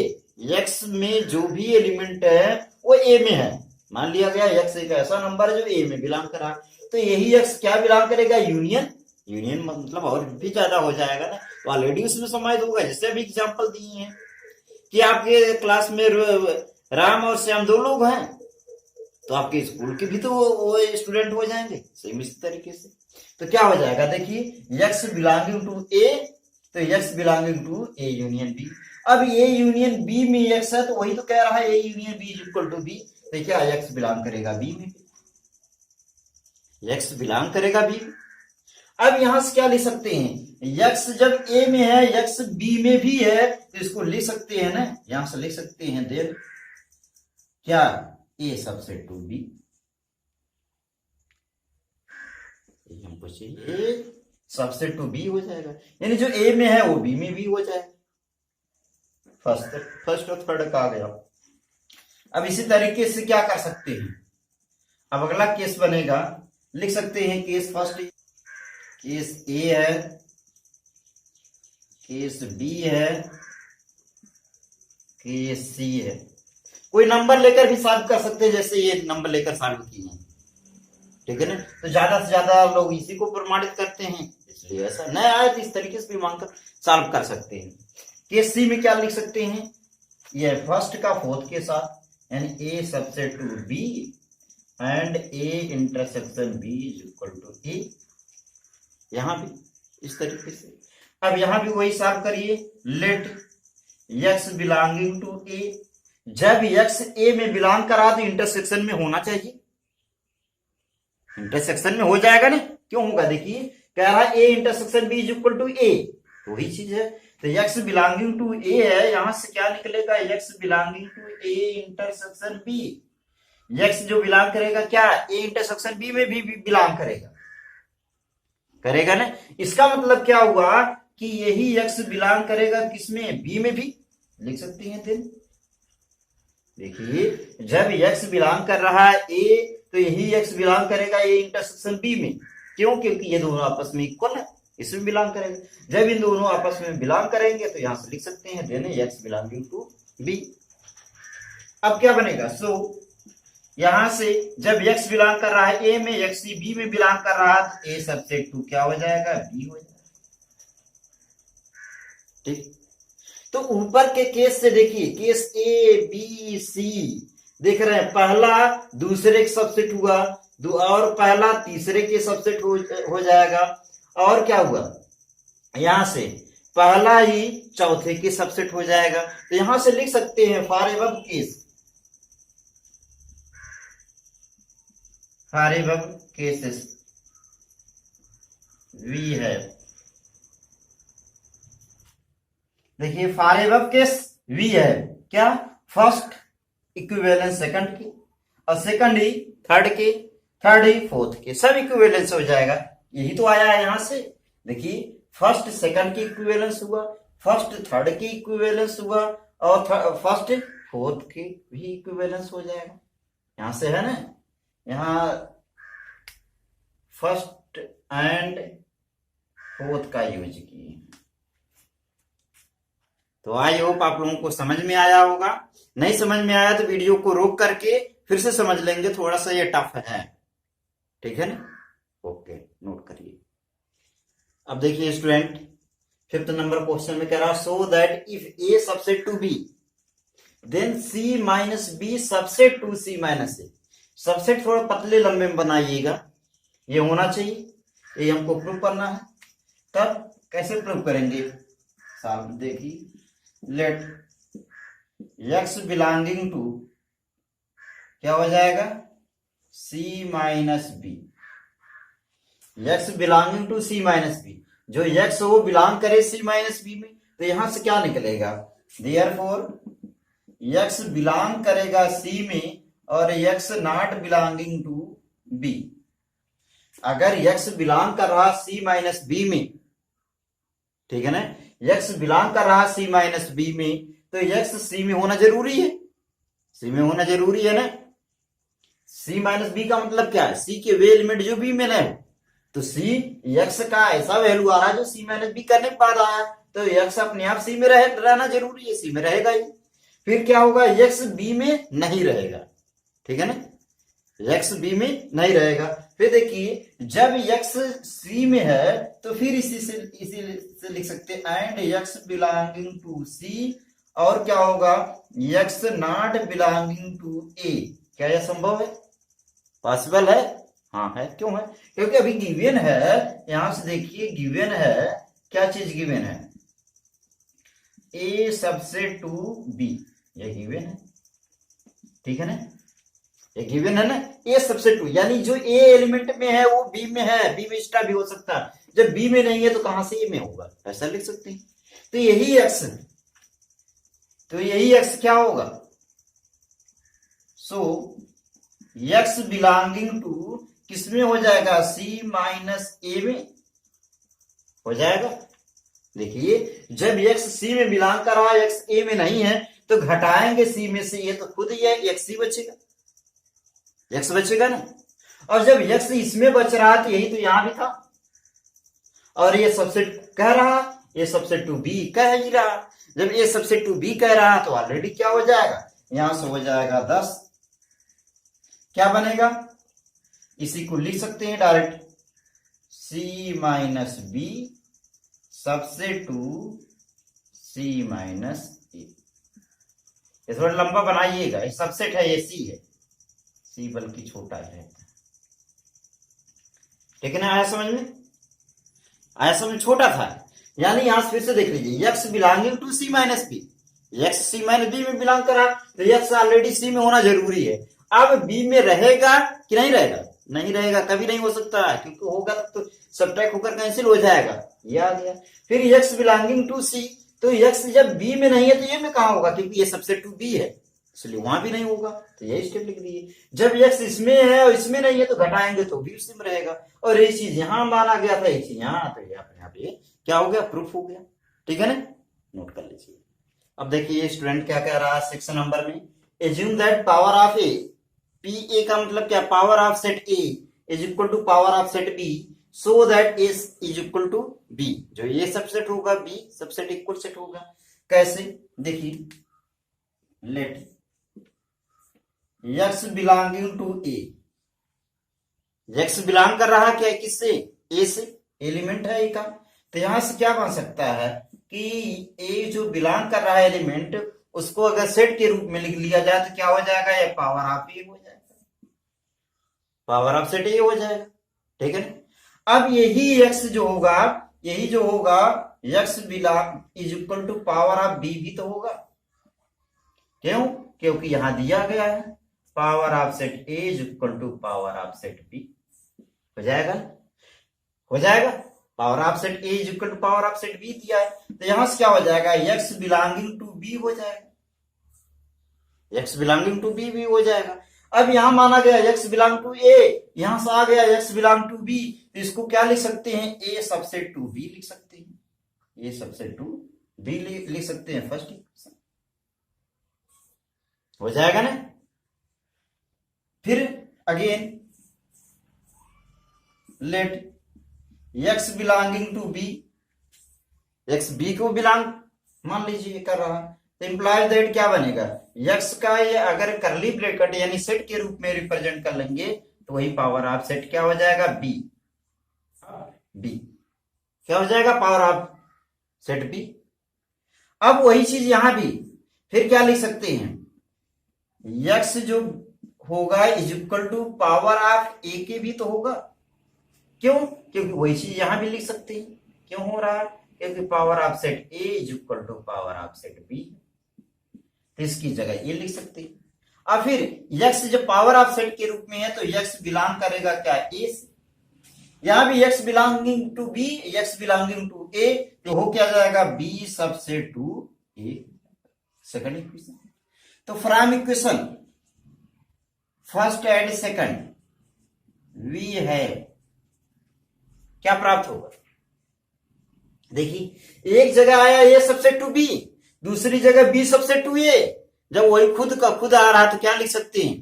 [SPEAKER 1] X में जो भी एलिमेंट है वो ए में है, मान लिया गया एक्स एक ऐसा नंबर है जो ए में बिलोंग करा, तो यही एक्स क्या बिलोंग करेगा, यूनियन। यूनियन मतलब और भी ज्यादा हो जाएगा ना, तो ऑलरेडी उसमें समाहित होगा। जैसे अभी एग्जांपल दिए हैं कि आपके क्लास में राम और श्याम 2 लोग हैं, तो आपके स्कूल के भी तो वो स्टूडेंट हो जाएंगे, सेम इस तरीके से। तो क्या हो जाएगा, देखिए एक्स बिलोंगिंग टू ए, तो X belonging to A union B. अब ए यूनियन बी में एक्स है, तो वही तो कह रहा है A union B is equal to B, तो क्या एक्स बिलोंग करेगा बी में, एक्स बिलोंग करेगा बी। अब यहां से क्या लिख सकते हैं, एक्स जब ए में है एक्स बी में भी है, तो इसको लिख सकते हैं ना, यहां से लिख सकते हैं देन क्या, ए सबसेट टू बी, हमको चाहिए सबसेट टू बी हो जाएगा, यानी जो ए में है वो बी में भी हो जाएगा। फर्स्ट और थर्ड का आ गया। अब इसी तरीके से क्या कर सकते हैं, अब अगला केस बनेगा, लिख सकते हैं केस फर्स्ट, केस ए है, केस बी है, केस सी है। कोई नंबर लेकर भी सॉल्व कर सकते हैं, जैसे ये नंबर लेकर सॉल्व किए हैं, ठीक है ना। तो ज्यादा से ज्यादा लोग इसी को प्रमाणित करते हैं, इसलिए ऐसा नया आया तो इस तरीके से भी मांगकर सॉल्व कर सकते हैं। केस सी में क्या लिख सकते हैं, ये फर्स्ट का फोर्थ के साथ, यानी A subset to B and A intersection B is equal to A, यहां भी इस तरीके से। अब यहां भी वही सॉल्व करिए, लेट एक्स बिलोंगिंग टू ए, जब एक्स ए में बिलोंग करा तो इंटरसेक्शन में होना चाहिए, इंटरसेक्शन में हो जाएगा ना, क्यों होगा, देखिए कह रहा है A intersection B is equal to A, तो वही चीज है। तो एक्स बिलोंगिंग टू ए है, यहां से क्या निकलेगा, X belonging to A intersection B, X जो बिलोंग करेगा क्या, ए इंटरसेक्शन बी में भी बिलोंग करेगा, करेगा ना। इसका मतलब क्या हुआ कि यही एक्स बिलोंग करेगा किसमें, बी में भी, लिख सकते हैं। फिर देखिए जब एक्स बिलोंग कर रहा है ए, तो यही एक्स बिलोंग करेगा ए इंटरसेक्शन बी में, क्यों, क्योंकि ये दोनों आपस में इक्वल है, इसमें बिलोंग करेंगे। जब इन दोनों आपस में बिलोंग करेंगे तो यहां से लिख सकते हैं then X belonging to B. अब क्या बनेगा, सो यहां से जब एक्स बिलोंग कर रहा है ए में, एक्स बी में बिलोंग कर रहा है, तो ए सबसेट टू क्या हो जाएगा, बी हो जाएगा, ठीक। तो ऊपर के केस से देखिए, केस ए बी सी देख रहे हैं, पहला दूसरे के सबसेट हुआ, और पहला तीसरे के सबसेट हो जाएगा, और क्या हुआ, यहां से पहला ही चौथे के सबसेट हो जाएगा। तो यहां से लिख सकते हैं for above case, for above cases we है, देखिए फॉर एबव केस वी है क्या, फर्स्ट इक्विवेलेंस सेकंड की, और सेकंड ही थर्ड के, थर्ड ही फोर्थ के, सब इक्विवेलेंस हो जाएगा। यही तो आया है यहां से, देखिए फर्स्ट सेकंड की इक्विवेलेंस हुआ, फर्स्ट थर्ड की इक्विवेलेंस हुआ, और फर्स्ट फोर्थ की भी इक्विवेलेंस हो जाएगा, यहां से है ना, यहां फर्स्ट एंड फोर्थ का यूज किए। तो आई होप आप लोगों को समझ में आया होगा, नहीं समझ में आया तो वीडियो को रोक करके फिर से समझ लेंगे, थोड़ा सा ये टफ है, ठीक है ना, ओके नोट करिए। अब देखिए स्टूडेंट, 5th नंबर क्वेश्चन में कह रहा, so that if A subset to B then C minus B subset to C minus A, subset थोड़ा पतले लंबे में बनाइएगा, ये होना चाहिए, ये हमको प्रूव करना है। तब कैसे प्रूव करेंगे, सामने देखिए, लेट एक्स बिलोंगिंग टू क्या हो जाएगा, C minus B, x belonging to c minus B, जो x वो बिलोंग करे c माइनस बी में, तो यहां से क्या निकलेगा, देयरफॉर x बिलोंग करेगा c में और x not belonging to b। अगर x बिलोंग कर रहा c माइनस बी में, ठीक है ना, x बिलोंग कर रहा c माइनस बी में, तो x c में होना जरूरी है, c में होना जरूरी है ना। c माइनस बी का मतलब क्या है, c के वे एलिमेंट जो b में है, तो c x का ऐसा वैल्यू आ रहा है जो c माइनस बी करने पा रहा है, तो x अपने आप c में रहना जरूरी है, c में रहेगा ही। फिर क्या होगा, x b में नहीं रहेगा, ठीक है ना, x b में नहीं रहेगा। फिर देखिए जब x c में है तो फिर इसी से लिख सकते हैं and x belonging to c, और क्या होगा, x not belonging to a। क्या यह संभव है, पॉसिबल है? हाँ है। क्यों है, क्योंकि अभी गिवन है, यहां से देखिए गिवन है, क्या चीज गिवन है, a सबसेट टू b, ये गिवन है, ठीक है ना, ये गिवन है ना, ए सबसेट टू, यानी जो ए एलिमेंट में है वो बी में है, बी में एक्स्ट्रा भी हो सकता है, जब बी में नहीं है तो कहां से ए में होगा, ऐसा लिख सकते हैं। तो यही एक्स, तो यही एक्स क्या होगा, सो एक्स बिलोंगिंग टू किस में हो जाएगा, सी माइनस ए में हो जाएगा। देखिए जब एक्स सी में बिलोंग कर रहा है, एक्स ए में नहीं है, तो घटाएंगे सी में से ये, तो खुद ये एक्स ही बचेगा, एक्स बचेगा ना। और जब एक्स इसमें बच रहा तो यही तो यहां भी था, और ये सबसेट कह रहा, ये सबसेट टू बी कह ही रहा, जब ये सबसेट टू बी कह रहा तो ऑलरेडी क्या हो जाएगा, यहां से हो जाएगा 10, क्या बनेगा, इसी को लिख सकते हैं direct, C minus B subset to C minus A. ये थोड़ा लंबा बनाइएगा, ये सबसेट है, ये सी है, सी बल्कि छोटा है, ठीक है ना, आया समझ में, आया समझ, छोटा था, यानी यहां से फिर से देख लीजिए, X belonging to C minus B, X C minus B में बिलोंग करा, तो एक्स ऑलरेडी सी में होना जरूरी है। अब बी में रहेगा कि नहीं रहेगा, नहीं रहेगा, कभी नहीं हो सकता, क्योंकि होगा तो सबट्रैक्ट होकर कैंसिल हो जाएगा, ये आ गया। फिर एक्स बिलोंगिंग टू सी, तो एक्स जब बी में नहीं है तो ये में कहां होगा, क्योंकि ये सबसेट टू बी है, इसलिए वहां भी नहीं होगा, तो यही स्टेप लिख दिए। जब एक्स इसमें है और इसमें नहीं है तो घटाएंगे तो भी उसी में रहेगा, और ये चीज यहां माना गया था, ये चीज यहां, तो यहाँ पे क्या हो गया, प्रूफ हो गया, ठीक है ना, नोट कर लीजिए। अब देखिए स्टूडेंट क्या कह रहा है सेक्शन नंबर में, assume that power of A, P A का मतलब क्या, power of set A is equal to power of set B, so that A is equal to B, जो ये सबसेट होगा बी सबसेट इक्वल सेट होगा। कैसे, देखिए let X belonging to A, X belong कर रहा क्या, किससे, ए से, एलिमेंट है ए का, तो यहां से क्या बन सकता है कि ए जो बिलोंग कर रहा है एलिमेंट, उसको अगर सेट के रूप में लिख लिया जाए तो क्या हो जाएगा, ये पावर ऑफ ए हो जाएगा, पावर ऑफ सेट ए हो जाएगा, ठीक है ना। अब यही एक्स जो होगा, यही जो होगा, X belong is equal to power of B भी तो होगा, क्यों, क्योंकि यहां दिया गया है power of set A is equal to power of set B, हो जाएगा, हो जाएगा, power of set A is equal to power of set B दिया है, तो यहां से क्या हो जाएगा, एक्स बिलोंगिंग टू बी हो जाएगा, एक्स बिलोंगिंग टू बी भी हो जाएगा। अब यहां माना गया एक्स बिलोंग टू ए, यहां से आ गया एक्स बिलोंग टू बी, तो इसको क्या लिख सकते हैं, ए सबसेट टू बी लिख सकते हैं, ए सबसेट टू बी लिख सकते हैं, फर्स्ट इक्वेशन हो जाएगा ना। फिर again let X belonging to B, X B को बिलोंग मान लीजिए कर रहा, तो इंप्लाइज दैट क्या बनेगा, एक्स का ये अगर करली ब्रैकेट यानी सेट के रूप में रिप्रेजेंट कर लेंगे तो वही पावर ऑफ सेट क्या हो जाएगा, बी, बी क्या हो जाएगा, पावर ऑफ सेट बी। अब वही चीज यहां भी फिर क्या लिख सकते हैं, एक्स जो होगा is equal to power of A के भी तो होगा, क्यों, क्योंकि वही चीज यहां भी लिख सकते हैं, क्यों हो रहा है, क्योंकि power of set A is equal to power of set B, तो इसकी जगह ये लिख सकते हैं। और फिर एक्स जब पावर ऑफ सेट के रूप में है तो एक्स बिलोंग करेगा क्या, ए से, यहां भी x belonging to B, x belonging to A, तो हो क्या जाएगा b subset to A, second equation. तो from equation first and second we है क्या प्राप्त होगा? देखिए एक जगह आया ए सबसेट टू बी, दूसरी जगह बी सबसेट टू ए। जब वही खुद का खुद आ रहा है तो क्या लिख सकते हैं?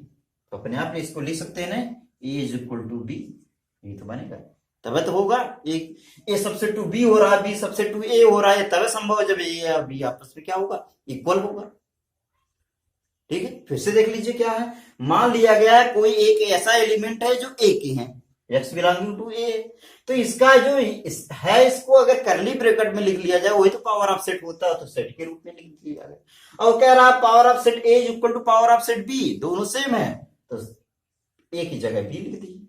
[SPEAKER 1] तो अपने आप इसको लिख सकते हैं ना, ए इज इक्वल टू बी, ये तो बनेगा तब तो होगा। एक ए सबसेट टू बी हो रहा है, बी सबसेट टू ए हो रहा है, तब संभव है जब ए या बी आपस में क्या होगा? इक्वल होगा। ठीक है, फिर से देख लीजिए क्या है। मान लिया गया है कोई एक ऐसा एलिमेंट है जो ए के हैं, एक्स बिलोंगिंग टू ए, तो इसका जो है इसको अगर करली ब्रैकेट में लिख लिया जाए वही तो पावर ऑफ सेट होता है, तो सेट के रूप में लिख दिया जाए। और कह रहा है power of set A is equal to power of set B, दोनों सेम है तो ए की जगह बी लिख दी।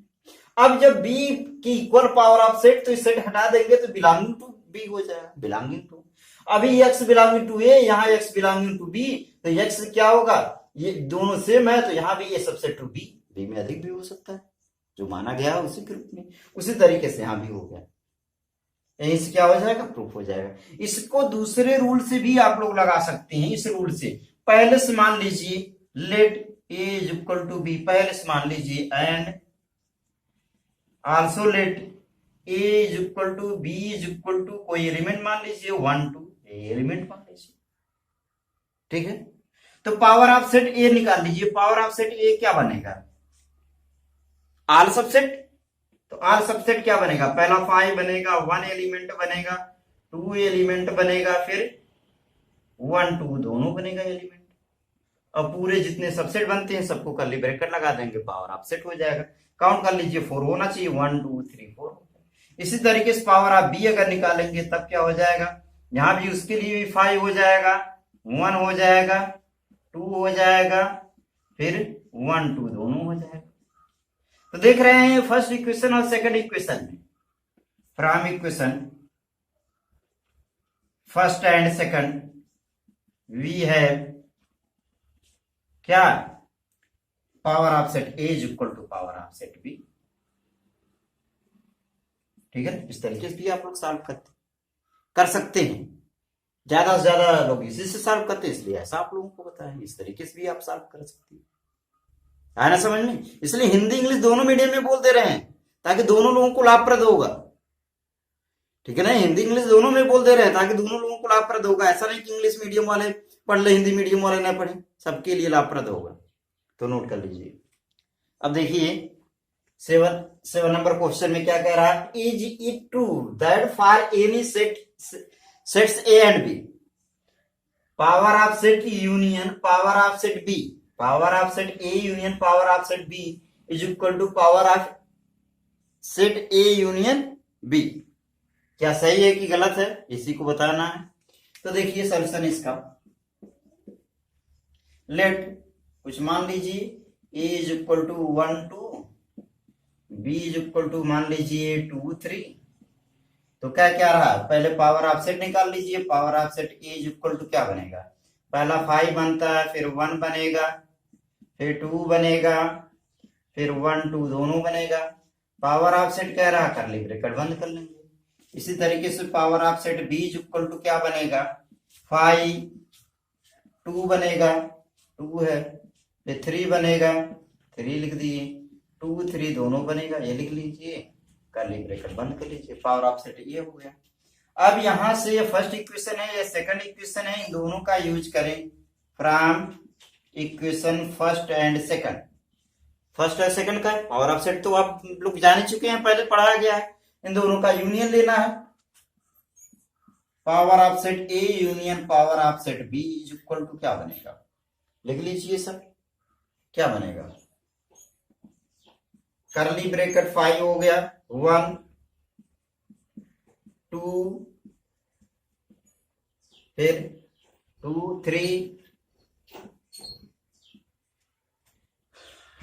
[SPEAKER 1] अब जब बी की इक्वल पावर ऑफ सेट तो इस सेट हटा देंगे तो बिलोंगिंग टू बी हो जाएगा, बिलोंगिंग टू। अभी एक्स बिलोंगिंग टू ए, यहाँ एक्स बिलोंगिंग टू बी, तो एक्स क्या होगा? ये दोनों सेम है तो यहाँ भी ए सबसेट टू बी, बी में अधिक भी हो सकता है, जो माना गया है उसी के रूप में। उसी तरीके से यहां भी हो गया, यहीं से क्या हो जाएगा? प्रूफ हो जाएगा। इसको दूसरे रूल से भी आप लोग लगा सकते हैं। इस रूल से पहले से मान लीजिए let A is equal to B, पहले से मान लीजिए and also let A is equal to B is equal to कोई एलिमेंट मान लीजिए 1 2 एलिमेंट मान लीजिए। ठीक है, तो पावर ऑफ सेट ए निकाल लीजिए। पावर ऑफ सेट ए क्या बनेगा? आल सबसेट, तो आल सबसेट क्या बनेगा? पहला 5 बनेगा, 1 एलिमेंट बनेगा, 2 एलिमेंट बनेगा, फिर 1 2 दोनों बनेगा एलिमेंट। और पूरे जितने सबसेट बनते हैं सबको कर्ली ब्रैकेट लगा देंगे, पावर ऑफ सेट हो जाएगा। काउंट कर लीजिए 4 होना चाहिए, 1 2 3 4। इसी तरीके से पावर ऑफ बी अगर निकालेंगे तब क्या हो जाएगा? यहां भी उसके लिए भी 5 हो जाएगा, 1 हो जाएगा, 2 हो जाएगा, फिर 1 2 दोनों हो जाएगा। तो देख रहे हैं फर्स्ट इक्वेशन और सेकंड इक्वेशन में from equation first and second we have क्या? Power of set A is equal to power of set B. ठीक है, इस तरीके से भी आप लोग सॉल्व कर सकते हैं। ज्यादा से ज्यादा लोग इसी से सॉल्व करते हैं, इसलिए ऐसा आप लोगों को बताया। इस तरीके से भी आप सॉल्व कर सकते हैं, है ना समझ में? इसलिए हिंदी इंग्लिश दोनों मीडियम में बोल दे रहे हैं ताकि दोनों लोगों को लाभप्रद होगा। ठीक है ना, हिंदी इंग्लिश दोनों में बोल दे रहे हैं ताकि दोनों लोगों को लाभप्रद होगा। ऐसा नहीं कि इंग्लिश मीडियम वाले पढ़ ले, हिंदी मीडियम वाले ना पढ़े, सबके लिए लाभप्रद होगा। तो नोट कर लीजिए। अब देखिए 7 नंबर क्वेश्चन में क्या कह रहा है? Is it true that for any sets A and B power of set union power of set B, power of set A union power of set B is equal to power of set A union B? क्या सही है कि गलत है, इसी को बताना है। तो देखिए सॉल्यूशन इसका, लेट कुछ मान लीजिए A is equal to 1 2, B is equal to मान लीजिए 2 3। तो क्या क्या रहा? पहले पावर ऑफ सेट निकाल लीजिए। Power of set A is equal to क्या बनेगा? पहला 5 बनता है, फिर 1 बनेगा, फिर 2 बनेगा, फिर 1 2 दोनों बनेगा। पावर ऑफ सेट कह रहा, करली ब्रैकेट बंद कर लेंगे। इसी तरीके से power of set B is equal to क्या बनेगा? 5 2 बनेगा, 2 है, फिर 3 बनेगा, 3 लिख दिए, 2 3 दोनों बनेगा, ये लिख लीजिए, करली ब्रैकेट बंद कर लीजिए। पावर ऑफ सेट ये हो गया। अब यहां से ये फर्स्ट इक्वेशन है, ये सेकंड इक्वेशन है, इन दोनों का यूज करें from equation first and second. First और सेकंड का पावर ऑफ सेट तो आप लोग जान ही चुके हैं, पहले पढ़ाया गया है। इन दोनों का यूनियन लेना है। Power of set A union power of set B is equal to क्या बनेगा? लिख लीजिए सर, क्या बनेगा? करली ब्रैकेट 5 हो गया, 1 2 फिर 2 3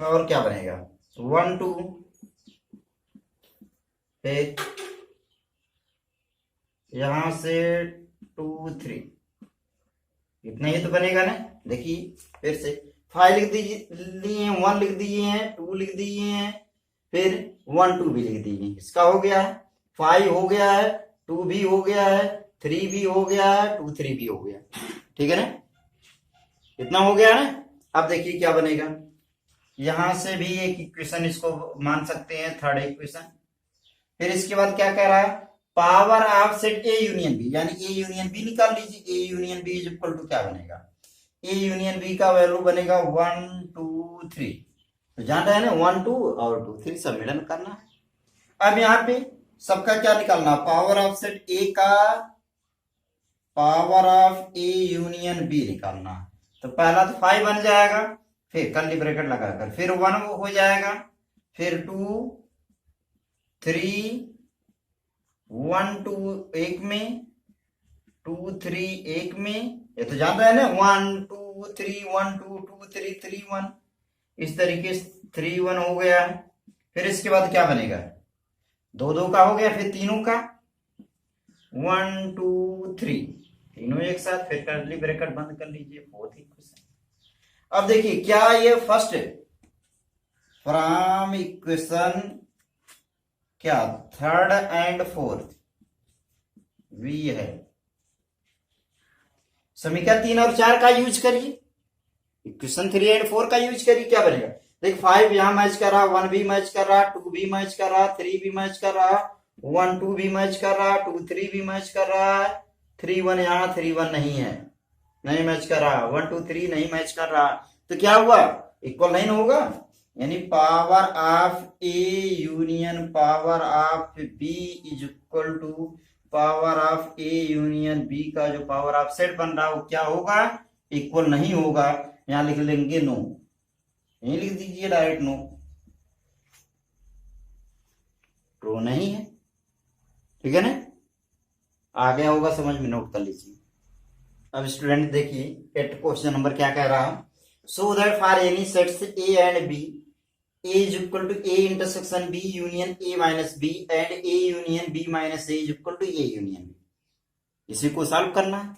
[SPEAKER 1] और क्या बनेगा? 1 2 फिर यहां से 2 3, इतना ही तो बनेगा ना। देखिए फिर से 5 लिख दीजिए, 1 लिख दिए हैं, 2 लिख दिए हैं, फिर 1 2 भी लिख दीजिए। इसका हो गया है 5 हो गया है, 2 भी हो गया है, 3 भी हो गया है, 2 3 भी हो गया। ठीक है ना, इतना हो गया ना। अब देखिए क्या बनेगा, यहां से भी एक इक्वेशन इसको मान सकते हैं, थर्ड इक्वेशन। फिर इसके बाद क्या कह रहा है, power of set A union B, यानी ए यूनियन बी निकाल लीजिए। A union B is equal to क्या बनेगा, ए यूनियन बी का वैल्यू बनेगा 1 2 3। तो जान रहे हैं ना, 1 2 और 2 3 सम्मिलन करना है। अब यहाँ पे सबका क्या निकालना, पावर ऑफ सेट ए का power of A union B निकालना है। तो पहला तो 5 बन जाएगा, फिर कर्ली ब्रैकेट लगाकर फिर 1 हो जाएगा, फिर 2 3 1 2 एक में, 2 3 एक में, ये तो जान रहे हैं ना, 1 2 3 1 2 2 3 3 1, इस तरीके से 3 1 हो गया है। फिर इसके बाद क्या बनेगा, 2 2 का हो गया, फिर तीनों का 1 2 3 तीनों एक साथ, फिर कर्ली ब्रैकेट बंद कर लीजिए। बहुत ही खुश है। अब देखिए क्या ये फर्स्ट फ्रॉम इक्वेशन क्या थर्ड एंड फोर्थ वी है, समीकरण 3 और 4 का यूज करिए, इक्वेशन 3 एंड 4 का यूज करिए। क्या बनेगा, देख 5 यहां मैच कर रहा, 1 भी मैच कर रहा, 2 भी मैच कर रहा, 3 भी मैच कर रहा, 1 2 भी मैच कर रहा, 2 3 भी मैच कर रहा है, 3 1 यहाँ 3 1 नहीं है, नहीं मैच कर रहा, 1 2 3 नहीं मैच कर रहा। तो क्या हुआ, इक्वल नहीं होगा, यानी power of A union power of B is equal to power of A union B का जो पावर ऑफ सेट बन रहा है वो क्या होगा, इक्वल नहीं होगा। यहां लिख लेंगे नो, यही लिख दीजिए डायरेक्ट नो, ट्रू नहीं है। ठीक है ना, आ गया होगा समझ में, नोट कर लीजिए। अब स्टूडेंट देखिए एट क्वेश्चन नंबर क्या कह रहा है, so that for any sets A and B A is equal to A intersection B union A minus B and A union B minus A is equal to A union B। इसी को सॉल्व करना है।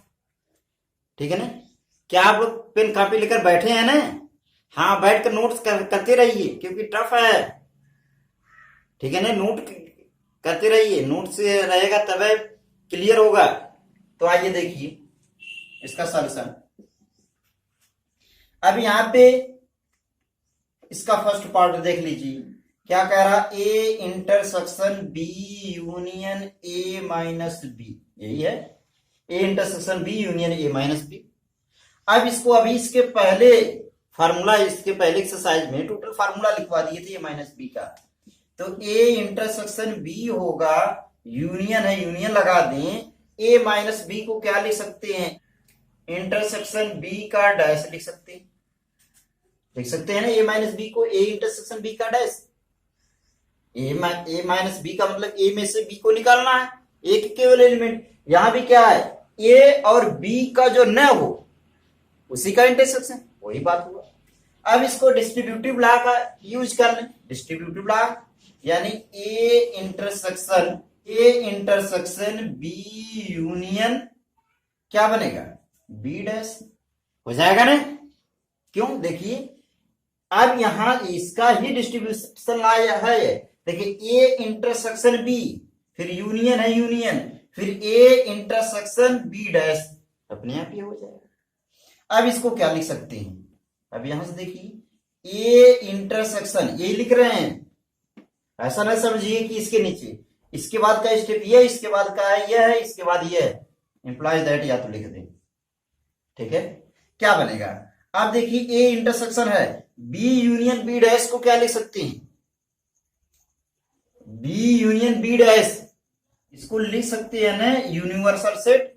[SPEAKER 1] ठीक है ना, क्या आप लोग पेन कॉपी लेकर बैठे हैं ना, हाँ बैठ कर नोट्स करते रहिए क्योंकि टफ है। ठीक है ना, नोट करते रहिए, नोट से रहेगा तब क्लियर होगा। तो आइए देखिए इसका सॉल्यूशन। अब यहां पे इसका फर्स्ट पार्ट देख लीजिए, क्या कह रहा, A intersection B union A minus B, यही है A intersection B union A minus B. अब इसको अभी इसके पहले फार्मूला, इसके पहले एक्सरसाइज में टोटल फार्मूला लिखवा दिए थे ए माइनस बी का। तो ए इंटरसेक्शन बी होगा, यूनियन है यूनियन लगा दें, ए माइनस बी को क्या लिख सकते हैं, इंटरसेक्शन बी का डैश लिख सकते हैं, लिख सकते हैं ना ए माइनस बी को, ए इंटरसेक्शन बी का डैश। ए माइनस बी का मतलब ए में से बी को निकालना है, एक केवल एलिमेंट। यहां भी क्या है, ए और बी का जो न हो उसी का इंटरसेक्शन, वही बात हुआ। अब इसको डिस्ट्रीब्यूटिव लॉ का यूज कर लें, डिस्ट्रीब्यूटिव लॉ यानी ए इंटरसेक्शन बी यूनियन क्या बनेगा, बी डैश हो जाएगा ना। क्यों, देखिए अब यहां इसका ही डिस्ट्रीब्यूशन लाया है, देखिए ए इंटरसेक्शन बी, फिर यूनियन है यूनियन, फिर ए इंटरसेक्शन बी डैश, अपने आप ही हो जाएगा। अब इसको क्या लिख सकते हैं, अब यहां से देखिए ए इंटरसेक्शन यही लिख रहे हैं, ऐसा ना समझिए कि इसके नीचे इसके बाद का स्टेप ये, इसके बाद का यह है, इसके बाद यह है, इंप्लाइज दैट या तो लिख दें। ठीक है, क्या बनेगा, आप देखिए ए इंटरसेक्शन है, बी यूनियन बी डैश को क्या लिख सकते हैं, बी यूनियन बी डैश, इसको लिख सकते हैं ना यूनिवर्सल सेट,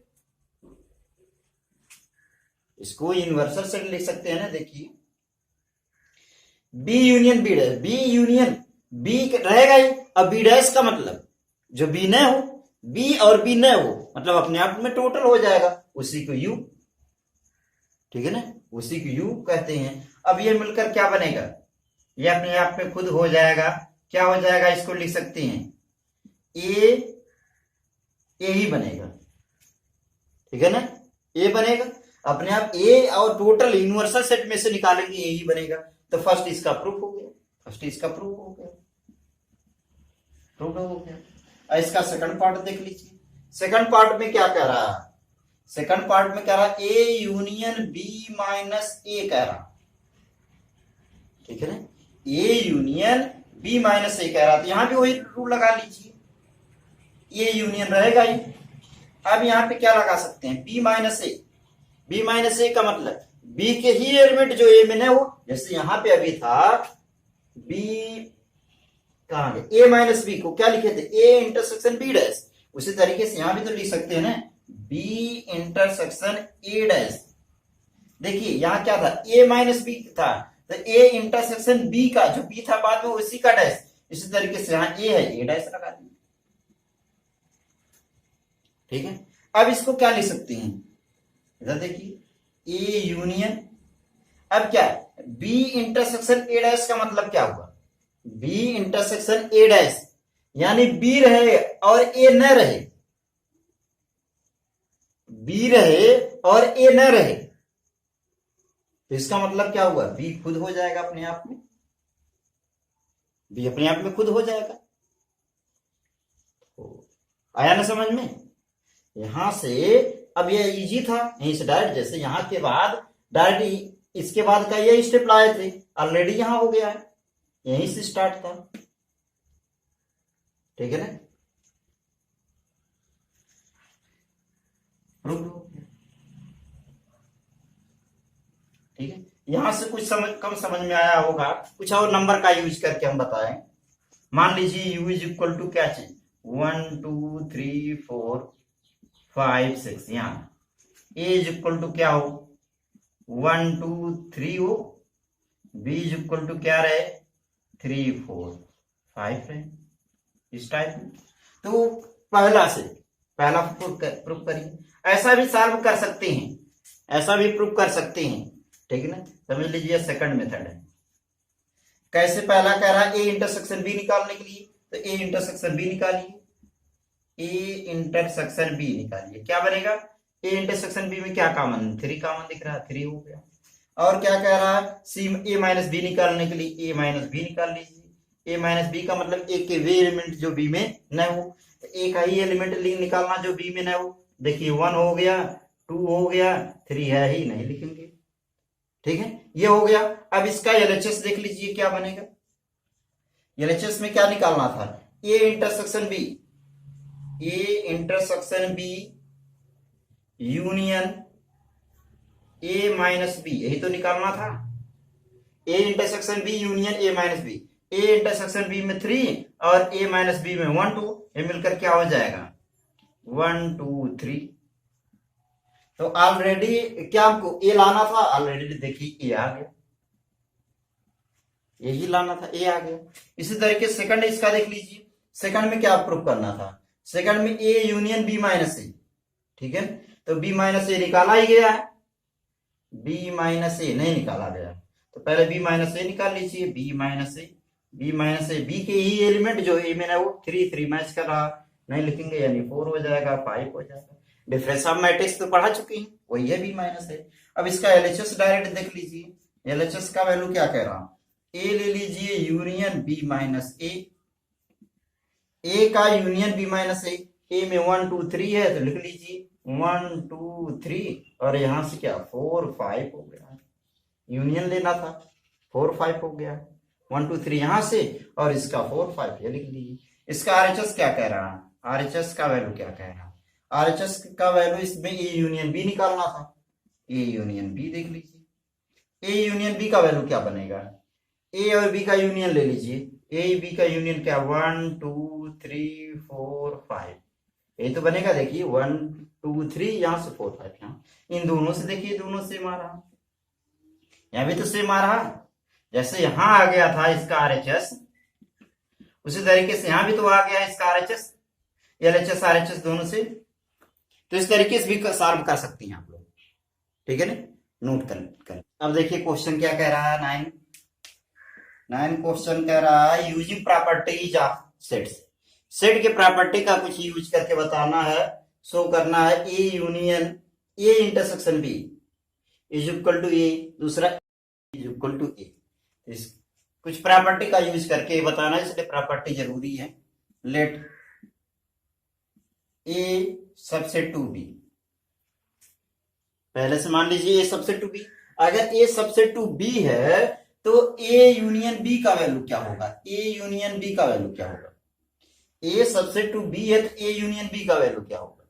[SPEAKER 1] इसको यूनिवर्सल सेट लिख सकते हैं ना। देखिए B union B dash, B union B रहेगा ही, अब बी डैश का मतलब जो बी न हो, बी और बी न हो मतलब अपने आप में टोटल हो जाएगा, उसी को यू, ठीक है ना, उसी को यू कहते हैं। अब ये मिलकर क्या बनेगा, ये अपने आप में खुद हो जाएगा, क्या हो जाएगा, इसको लिख सकते हैं ए ही बनेगा। ठीक है ना, ए बनेगा अपने आप, ए और टोटल यूनिवर्सल सेट में से निकालेंगे ए ही बनेगा। तो फर्स्ट इसका प्रूफ हो गया, फर्स्ट इसका प्रूफ हो गया। प्रूव हो गया। और इसका सेकंड पार्ट देख लीजिए। सेकंड पार्ट में क्या कह रहा है? सेकंड पार्ट में कह रहा है ए यूनियन बी माइनस ए कह रहा, ठीक है ना, ए यूनियन बी माइनस ए कह रहा, तो यहां भी वही रूल लगा लीजिए, ए यूनियन रहेगा ही। अब यहां पे क्या लगा सकते हैं? बी माइनस ए। बी माइनस ए का मतलब बी के ही एलिमेंट जो ए में है वो, जैसे यहां पे अभी था बी, कहां गए, ए माइनस बी को क्या लिखे थे? A intersection B dash. उसी तरीके से यहां भी तो लिख सकते हैं ना, बी इंटरसेक्शन ए डैश। देखिए यहां क्या था? ए माइनस बी था, तो ए इंटरसेक्शन बी का जो बी था बाद में उसी का डैश। इसी तरीके से यहां ए है, ए डैश लगा दिया, ठीक है। अब इसको क्या लिख सकते हैं? इधर देखिए, ए यूनियन, अब क्या है? बी इंटरसेक्शन ए डैश का मतलब क्या हुआ? बी इंटरसेक्शन ए डैश, यानी बी रहे और ए न रहे, बी रहे और ए न रहे, तो इसका मतलब क्या हुआ? बी खुद हो जाएगा अपने आप में, बी अपने आप में खुद हो जाएगा। आया ना समझ में? यहां से अब ये इजी था, यहीं से डायरेक्ट, जैसे यहां के बाद डायरेक्ट इसके बाद का ये स्टेप लाए थे, ऑलरेडी यहां हो गया है, यहीं से स्टार्ट था, ठीक है ना। ठीक है, यहां से कुछ कम समझ में आया होगा, कुछ और नंबर का यूज करके हम बताएं। मान लीजिए u इज इक्वल टू क्या चाहिए? 1 2 3 4 5 6, यहां a इज इक्वल टू क्या हो? 1 2 3 हो, b इज इक्वल टू क्या रहे? 3 4 5 रहे, इस टाइप में। तो पहला प्रूफ करिए। ऐसा भी सॉल्व कर सकते हैं, ऐसा भी प्रूफ कर सकते हैं, ठीक है ना। समझ लीजिए सेकंड मेथड है। कैसे? पहला कह रहा है ए इंटरसेक्शन बी निकालने के लिए, तो ए इंटरसेक्शन बी निकालिए, ए इंटरसेक्शन बी निकालिए, क्या बनेगा? ए इंटरसेक्शन बी में क्या कॉमन? 3 कॉमन दिख रहा है, 3 हो गया। और क्या कह रहा है? सी ए माइनस बी निकालने के लिए ए माइनस बी निकाल लीजिए। ए माइनस बी का मतलब ए के वे एलिमेंट जो बी में न हो, ए का ही एलिमेंट निकालना जो बी में न हो। देखिए 1 हो गया, 2 हो गया, 3 है ही नहीं, लिखेंगे, ठीक है, ये हो गया। अब इसका एलएचएस देख लीजिए क्या बनेगा। एलएचएस में क्या निकालना था? A intersection B, A intersection B union A minus B, यही तो निकालना था। A intersection B union A minus B, A intersection B में 3 और ए माइनस बी में 1 2, ये मिलकर क्या हो जाएगा? 1 2 3। तो ऑलरेडी क्या हमको ए लाना था? ऑलरेडी देखिए ए आ गया, यही लाना था, ए आ गया। इसी तरीके से सेकंड इसका देख लीजिए। सेकंड में क्या प्रूफ करना था? सेकंड में ए यूनियन बी माइनस ए, ठीक है, तो बी माइनस ए निकाला ही गया है, बी माइनस ए नहीं निकाला गया, तो पहले बी माइनस ए निकाल लीजिए। बी माइनस ए, बी माइनस ए, बी के ही एलिमेंट जो ए में है वो 3 मैच कर रहा, नहीं लिखेंगे, यानी 4 हो जाएगा, 5 हो जाएगा। डिफरेंस ऑफ मैट्रिक्स तो पढ़ा चुके हैं, वही है बी माइनस ए। अब इसका एलएचएस डायरेक्ट देख लीजिए। एलएचएस का वैल्यू क्या कह रहा? ए ले लीजिए यूनियन बी माइनस ए, ए का यूनियन बी माइनस ए में 1 2 3 है, तो लिख लीजिए 1 2 3, और यहां से क्या 4 5 हो गया, यूनियन लेना था, 4 5 हो गया, 1 2 3 यहां से, और इसका 4 5 ये लिख लीजिए। इसका आरएचएस क्या कह रहा है? आरएचएस का वैल्यू क्या कह रहा है? आरएचएस का वैल्यू इसमें ए यूनियन बी निकालना था, ए यूनियन बी देख लीजिए। ए यूनियन बी का वैल्यू क्या बनेगा? ए और बी का यूनियन ले लीजिए, ए बी का यूनियन क्या 1 2 3 4 5, यही तो बनेगा। देखिए 1 2 3 यहां से 4 5, यहाँ इन दोनों से देखिए, दोनों सेम आ रहा, यहां भी तो सेम आ रहा। जैसे यहां आ गया था इसका आरएचएस, उसी तरीके से यहां भी तो आ गया इसका आरएचएस, एलएचएस आरएचएस दोनों से। तो इस तरीके से भी सॉल्व कर सकते हैं आप लोग, ठीक है ना, नोट कर। अब देखिए क्वेश्चन क्या कह रहा है, 9 क्वेश्चन कह रहा है using properties of sets. Set के प्रॉपर्टी का कुछ यूज करके बताना है, शो करना है A union A intersection B is equal to A, दूसरा इज इक्वल टू ए। कुछ प्रॉपर्टी का यूज करके बताना है, इसलिए प्रॉपर्टी जरूरी है। Let A subset to B, पहले से मान लीजिए ए सबसेट टू बी। अगर ए सबसेट टू बी है तो ए यूनियन बी का वैल्यू क्या होगा, ए यूनियन बी का वैल्यू क्या होगा, ए सबसेट टू बी है तो ए यूनियन बी का वैल्यू क्या होगा।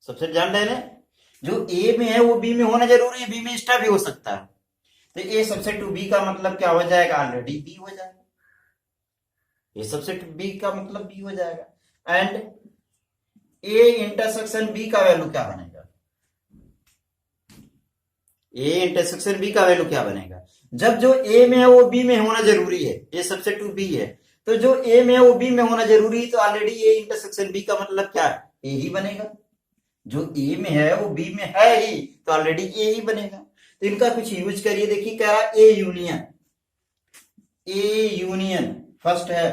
[SPEAKER 1] सबसेट जान रहे हैं, जो ए में है वो बी में होना जरूरी है, बी में एक्स्ट्रा भी हो सकता है। तो ए सबसेट टू बी का मतलब क्या हो जाएगा, ऑलरेडी बी हो जाएगा, ए सबसेट बी का मतलब बी हो जाएगा। एंड ए इंटरसेक्शन बी का वैल्यू क्या बनेगा, ए इंटरसेक्शन बी का वैल्यू क्या बनेगा। जब जो ए में है वो बी में होना जरूरी है, ए सबसेट टू बी है तो जो ए में है वो बी में होना जरूरी है, तो ऑलरेडी ए इंटरसेक्शन बी का मतलब क्या है, ए ही बनेगा। जो ए में है वो बी में है ही, तो ऑलरेडी ए ही बनेगा। तो इनका कुछ यूज करिए, देखिए क्या रहा, ए यूनियन, ए यूनियन फर्स्ट है,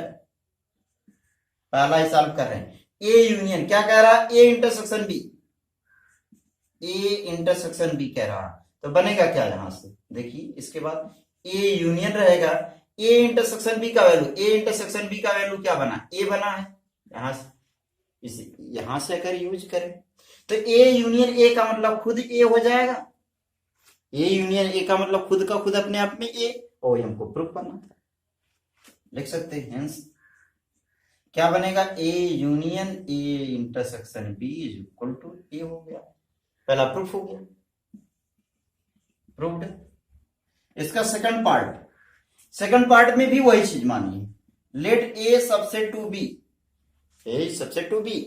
[SPEAKER 1] पहला ही सॉल्व कर रहे हैं। ए यूनियन क्या कह रहा, A intersection B, A intersection B कह रहा, तो बनेगा क्या यहां से, देखिए इसके बाद ए यूनियन रहेगा, ए इंटरसेक्शन बी का वैल्यू, ए इंटरसेक्शन बी का वैल्यू क्या बना, ए बना है, यहां से इसी यहां से अगर यूज करें तो ए यूनियन ए का मतलब खुद ए हो जाएगा, ए यूनियन ए का मतलब खुद का खुद अपने आप में ए, और हमको प्रूफ करना था, लिख सकते हैं हेंस क्या बनेगा, A union A intersection B is equal to A हो गया, पहला प्रूफ हो गया, प्रूव्ड। इसका सेकंड पार्ट में भी वही चीज मानिए, let A subset to B, A subset to B,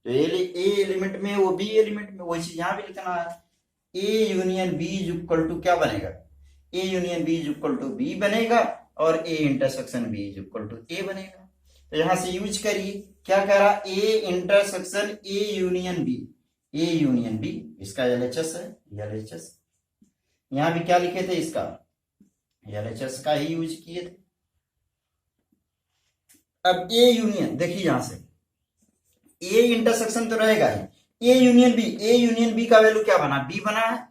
[SPEAKER 1] तो ए एलिमेंट में वो बी एलिमेंट में, वही चीज यहां भी लिखना है, A union B is equal to क्या बनेगा, A union B is equal to B बनेगा, और A intersection B is equal to A बनेगा। तो यहां से यूज करिए, क्या कह रहा, A intersection A union B, A union B, इसका एलएचएस है, एलएचएस यहां भी क्या लिखे थे, इसका एलएचएस का ही यूज किए थे। अब ए यूनियन देखिए यहां से ए इंटरसेक्शन तो रहेगा ही, A union B, A union B का वैल्यू क्या बना, बी बना है,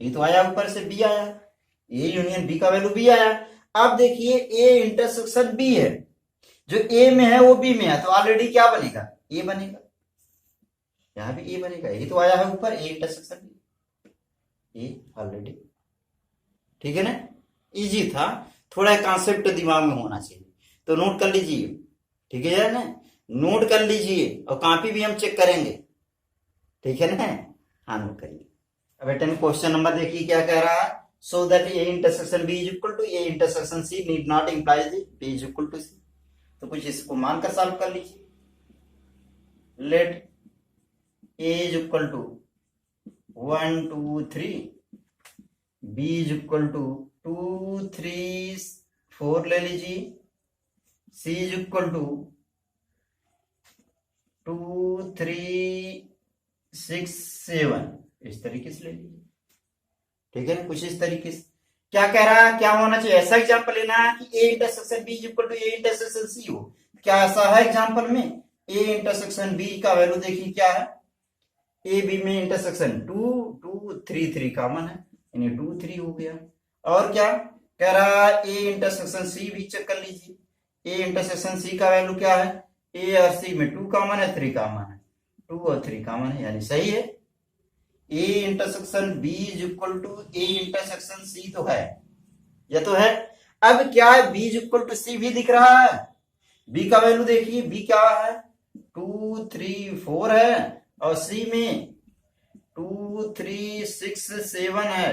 [SPEAKER 1] ये तो आया ऊपर से बी आया, ए यूनियन बी का वैल्यू बी आया। अब देखिए ए इंटरसेक्शन बी है, जो ए में है वो बी में है, तो ऑलरेडी क्या बनेगा, ए बनेगा, यहां भी ए बनेगा, ये तो आया है ऊपर A intersection B, A already, ठीक है ना, इजी था, थोड़ा कॉन्सेप्ट दिमाग में होना चाहिए, तो नोट कर लीजिए, ठीक है यार ना, नोट कर लीजिए, और कॉपी भी हम चेक करेंगे, ठीक है ना, हाँ नोट करिए। अब बेटा क्वेश्चन नंबर देखिए क्या कह रहा है, so that A intersection B is equal to A intersection C need not implies B is equal to C, तो कुछ इसको मानकर सॉल्व कर लीजिए, let A is equal to 1 2 3, B is equal to 2 3 4 ले लीजिए, सी इज इक्वल टू 2 3 6 7, इस तरीके से ले लीजिए, ठीक है ना, कुछ इस तरीके से। क्या कह रहा है, क्या होना चाहिए, ऐसा एग्जांपल लेना है कि A intersection B is equal to A intersection C हो, क्या ऐसा है एग्जांपल में, ए इंटरसेक्शन बी का वैल्यू देखिए क्या है, ए बी में इंटरसेक्शन 2 2 3 3 कॉमन है, यानी 2 3 हो गया। और क्या कह रहा है, ए इंटरसेक्शन सी भी चेक कर लीजिए, ए इंटरसेक्शन सी का वैल्यू क्या है, ए और सी में 2 कॉमन है, 3 कॉमन है, 2 और 3 कॉमन है, यानी सही है। A intersection B is equal to A intersection C तो है, यह तो है। अब क्या है, B is equal to C भी दिख रहा है, बी का वैल्यू देखिए, बी क्या है 2 3 4 है, और सी में 2 3 6 7 है,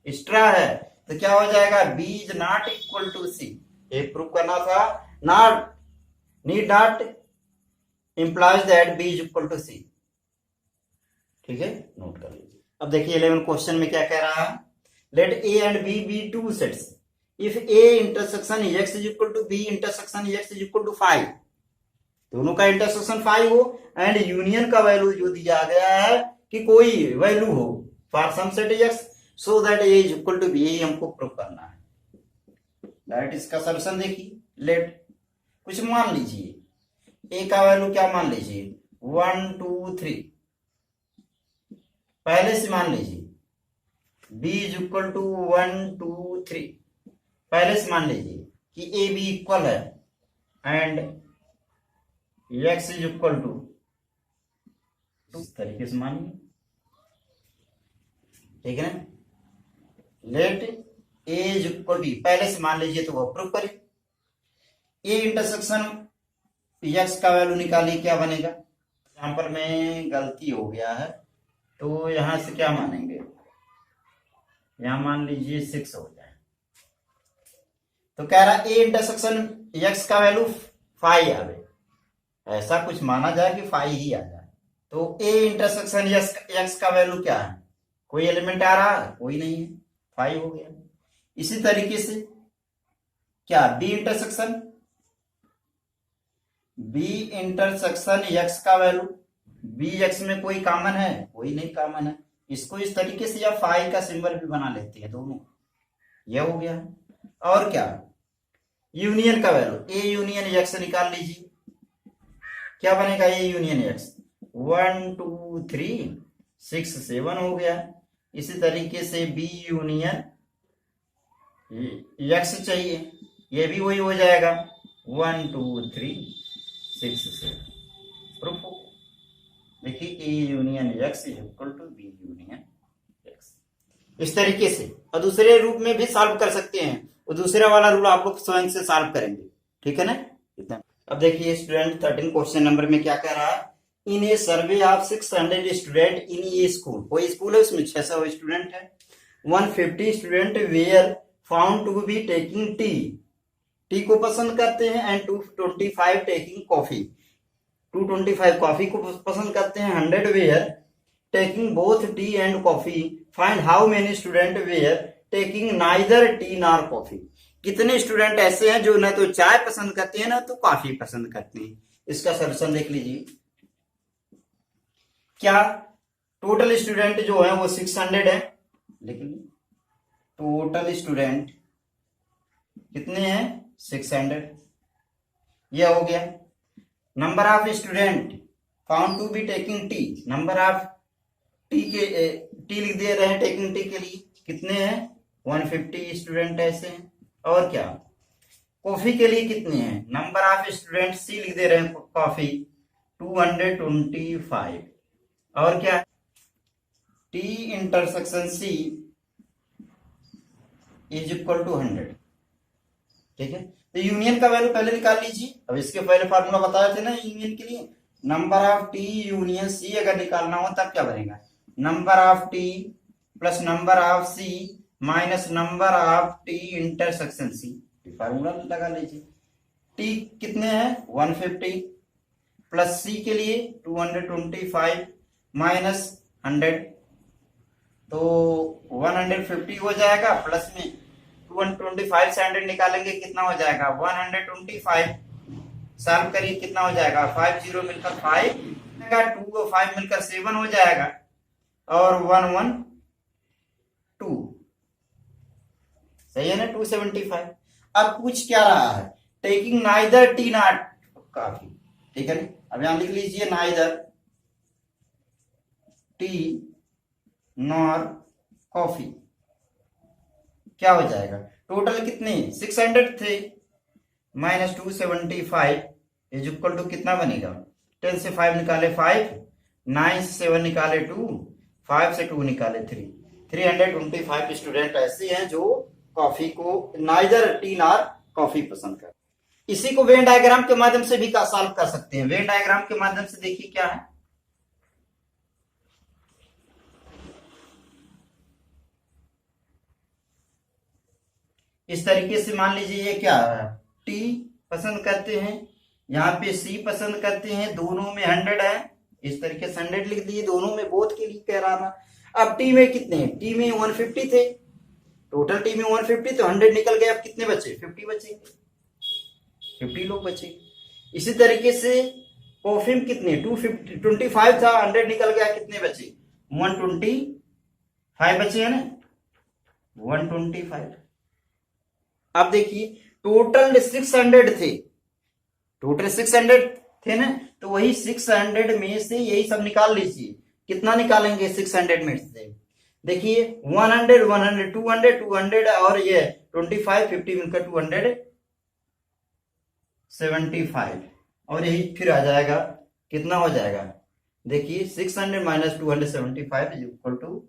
[SPEAKER 1] एक्स्ट्रा है, तो क्या हो जाएगा, B is not equal to C, ये प्रूव करना था, not need not implies that B is equal to C, ठीक है, नोट कर लीजिए। अब देखिए 11 क्वेश्चन में क्या कह रहा है, let A and B be two sets if A intersection X is equal to B intersection X is equal to 5, दोनों का इंटरसेक्शन 5 हो, एंड यूनियन का वैल्यू जो दिया गया है कि कोई वैल्यू हो for some set X so that A is equal to B, ये हमको प्रूव करना है। डायरेक्ट इसका सॉल्यूशन देखिए, लेट कुछ मान लीजिए, ए का वैल्यू क्या मान लीजिए 1 2 3, पहले से मान लीजिए b इज इक्वल टू 1 2 3, पहले से मान लीजिए कि ए बी इक्वल है, and x is equal to इस तरीके से मानिए, ठीक है ना। Let A is equal to, पहले से मान लीजिए तो वो प्रूव करें। ए इंटरसेक्शन x का वैल्यू निकालिए, क्या बनेगा। यहां पर में गलती हो गया है, तो यहां से क्या मानेंगे, यहां मान लीजिए 6 हो जाए, तो कह रहा ए इंटरसेक्शन x का वैल्यू 5 आवे, ऐसा कुछ माना जाए कि 5 ही आ जाए। तो ए इंटरसेक्शन x का वैल्यू क्या है, कोई एलिमेंट आ रहा है, कोई नहीं है, 5 हो गया। इसी तरीके से क्या बी इंटरसेक्शन x का वैल्यू, बी एक्स में कोई कॉमन है, कोई नहीं कॉमन है, इसको इस तरीके से या 5 का सिंबल भी बना लेते हैं दोनों, यह हो गया। और क्या यूनियन का वैल्यू, ए यूनियन x निकाल लीजिए, क्या बनेगा, ए यूनियन x 1 2 3 6 7 हो गया। इसी तरीके से बी यूनियन x चाहिए, ये भी वही हो जाएगा 1 2 3 6 7, प्रूफ हो। देखिए A union x is equal to B union x, इस तरीके से। और दूसरे रूप में भी सॉल्व कर सकते हैं, और दूसरा वाला रूल आप लोग स्वयं से सॉल्व करेंगे, ठीक है ना, इतना। अब देखिए स्टूडेंट 13 क्वेश्चन नंबर में क्या कह रहा है, in a survey of 600 student in a school, कोई स्कूल है उसमें 600 स्टूडेंट है, 150 student were found to be taking tea को पसंद करते हैं, एंड 225 टेकिंग कॉफी, 225 कॉफी को पसंद करते हैं, 100 were taking both tea and coffee, find how many student were taking neither tea nor coffee, कितने स्टूडेंट ऐसे हैं जो ना तो चाय पसंद करते हैं ना तो कॉफी पसंद करते हैं। इसका सॉल्यूशन देख लीजिए, क्या टोटल स्टूडेंट जो है वो 600 है, लेकिन टोटल स्टूडेंट कितने हैं 600, यह हो गया। Number of student found to be taking tea, number of T के टी लिख दे रहे हैं टेकिंग टी के लिए, कितने हैं 150 स्टूडेंट ऐसे हैं। और क्या कॉफी के लिए कितने हैं, नंबर ऑफ स्टूडेंट सी लिख दे रहे हैं कॉफी 225। और क्या T intersection C is equal to 100, ठीक है। तो यूनियन का वैल्यू पहले निकाल लीजिए, अब इसके पहले फार्मूला बताए थे ना यूनियन के लिए, number of T union C अगर निकालना हो तब क्या बनेगा, number of T plus number of C minus number of T intersection C, formula लगा लीजिए। टी कितने हैं 150 प्लस सी के लिए 225 माइनस 100, तो 150 हो जाएगा, प्लस में 125 से 100 निकालेंगे कितना हो जाएगा 125, सॉल्व करिए कितना हो जाएगा 5 0 मिलकर 5, 2 और 5 मिलकर 7 हो जाएगा, और 1 1 2, सही है ना 275। अब पूछ क्या रहा है, taking neither T not coffee, ठीक है। अब यहां लिख लीजिए नाइदर टी नॉर कॉफी, क्या हो जाएगा, टोटल कितने 600 थे माइनस 275 इज इक्वल टू कितना बनेगा, 10 से 5 निकाले 5, 9 से 7 निकाले 2, 5 से 2 निकाले 3, 325 स्टूडेंट ऐसे हैं जो कॉफी को नाइदर टी नॉर कॉफी पसंद करते हैं। इसी को वेन डायग्राम के माध्यम से भी सॉल्व कर सकते हैं। वेन डायग्राम के माध्यम से देखिए क्या है, इस तरीके से मान लीजिए ये क्या है, टी पसंद करते हैं, यहाँ पे सी पसंद करते हैं, दोनों में 100 है, इस तरीके से 100 लिख दिए, दोनों में बोथ के लिए कह रहा था। अब टी में कितने, टी में 150 थे, टोटल टी में 150, तो 100 निकल गए, अब कितने बचे 50 बचे, 50 लोग बचे। इसी तरीके से कॉफी में कितने 225 था, 100 निकल गया, कितने बचे 125 बचे है ना 125। अब देखिए टोटल 600 थे, टोटल 600 थे ना, तो वही 600 में से यही सब निकाल लीजिए, कितना निकालेंगे 600 में से, देखिए 100 100 200 200 और ये 25 50 मिलकर 275, और यही फिर आ जाएगा, कितना हो जाएगा, देखिए 600 minus 275 is equal to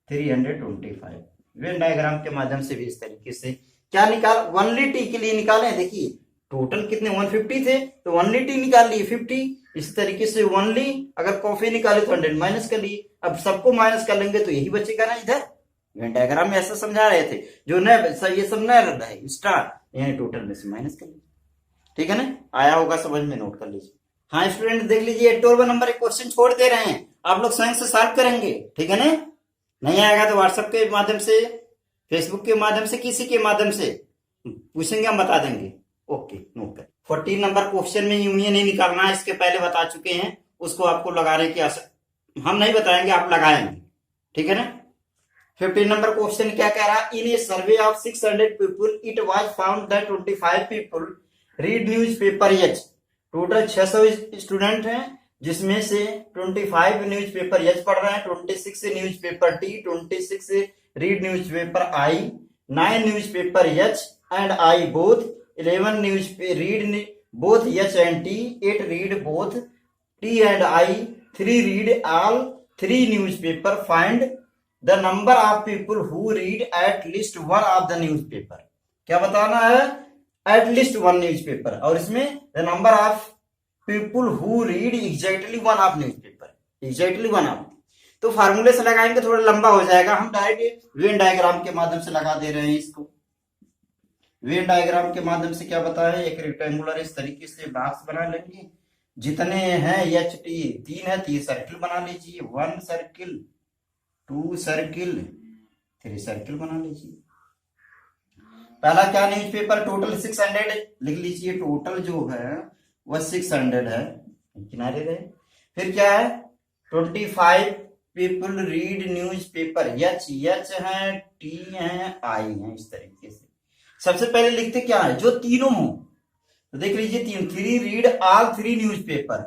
[SPEAKER 1] 325। Venn diagram के माध्यम से भी इस तरीके से क्या निकाल, ओनली टी के लिए निकाले। देखिए टोटल कितने 150 थे, तो ओनली टी निकाल लिए 50। इस तरीके से ओनली अगर कॉफी निकाले तो 100 माइनस कर लिए। अब सबको माइनस कर लेंगे तो यही बचेगा ना इधर। वेन डायग्राम में ऐसा समझा रहे थे, जो न ये सब न रहा है स्टार, यानी टोटल में से माइनस कर लीजिए। ठीक है ना, आया होगा समझ में, नोट कर लीजिए। हाँ स्टूडेंट देख लीजिए, 12 नंबर एक क्वेश्चन छोड़ दे रहे हैं, आप लोग स्वयं से सॉल्व करेंगे। ठीक है ना, नहीं आएगा तो व्हाट्सएप के माध्यम से, फेसबुक के माध्यम से, किसी के माध्यम से पूछेंगे, हम बता देंगे। ओके नोट कर। 14 नंबर क्वेश्चन में यूनियन नहीं निकालना है, इसके पहले बता चुके हैं, उसको आपको लगाने की हम नहीं बताएंगे, आप लगाएंगे। ठीक है ना। 15 नंबर क्वेश्चन क्या कह रहा है, in a survey of 600 people it was found that 25 people read newspaper H. Total 600 student हैं, जिसमें से 25 न्यूज़पेपर एच पढ़ रहे हैं, 26 newspaper T, 26 read newspaper I, 9 newspaper H and I both, 11 news read both H and T, 8 read both tea and I, 3 read all 3 newspaper. Find the number of people who read at least one of the newspaper. क्या बताना है, एट लीस्ट वन न्यूज़पेपर, और इसमें the number of people who read exactly one of newspaper, exactly one of. तो फार्मूले से लगाएंगे थोड़ा लंबा हो जाएगा, हम डायरेक्ट वेन डायग्राम के माध्यम से लगा दे रहे हैं इसको। वेन डायग्राम के माध्यम से क्या बताया, एक रेक्टेंगुलर इस तरीके से बॉक्स बना लेंगे, जितने हैं एच टी 3 है, 3 सर्किल बना लीजिए, 1 सर्किल 2 सर्किल 3 सर्किल बना लीजिए। पहला क्या न्यूज़पेपर, टोटल 600 लिख लीजिए, टोटल जो है वह 600 है, किनारे रहे। फिर क्या है, 25 people read newspaper, H H है, टी है, आई है, इस तरीके से। सबसे पहले लिखते क्या है, जो तीनों हो, तो देख लीजिए 3 रीड ऑल 3 न्यूज़पेपर,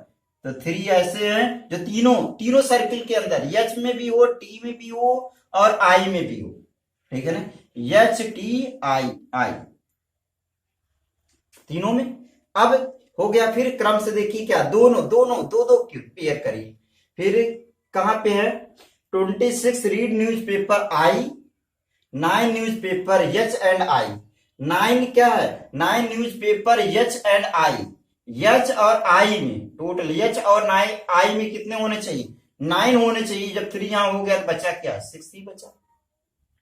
[SPEAKER 1] तो 3 ऐसे हैं जो तीनों सर्किल के अंदर, एच में भी हो, टी में भी हो और आई में भी हो। ठीक है ना, एच टी आई, आई तीनों में। अब हो गया, फिर क्रम से देखिए क्या, दोनों दो पेयर करिए। फिर कहां पे है, 26 read newspaper I, 9 newspaper H and I. 9 क्या है, 9 newspaper H and I, H और आई में, टोटल एच और आई में कितने होने चाहिए, 9 होने चाहिए। जब 3 यहां हो गया तो बचा क्या, 6 ही बचा।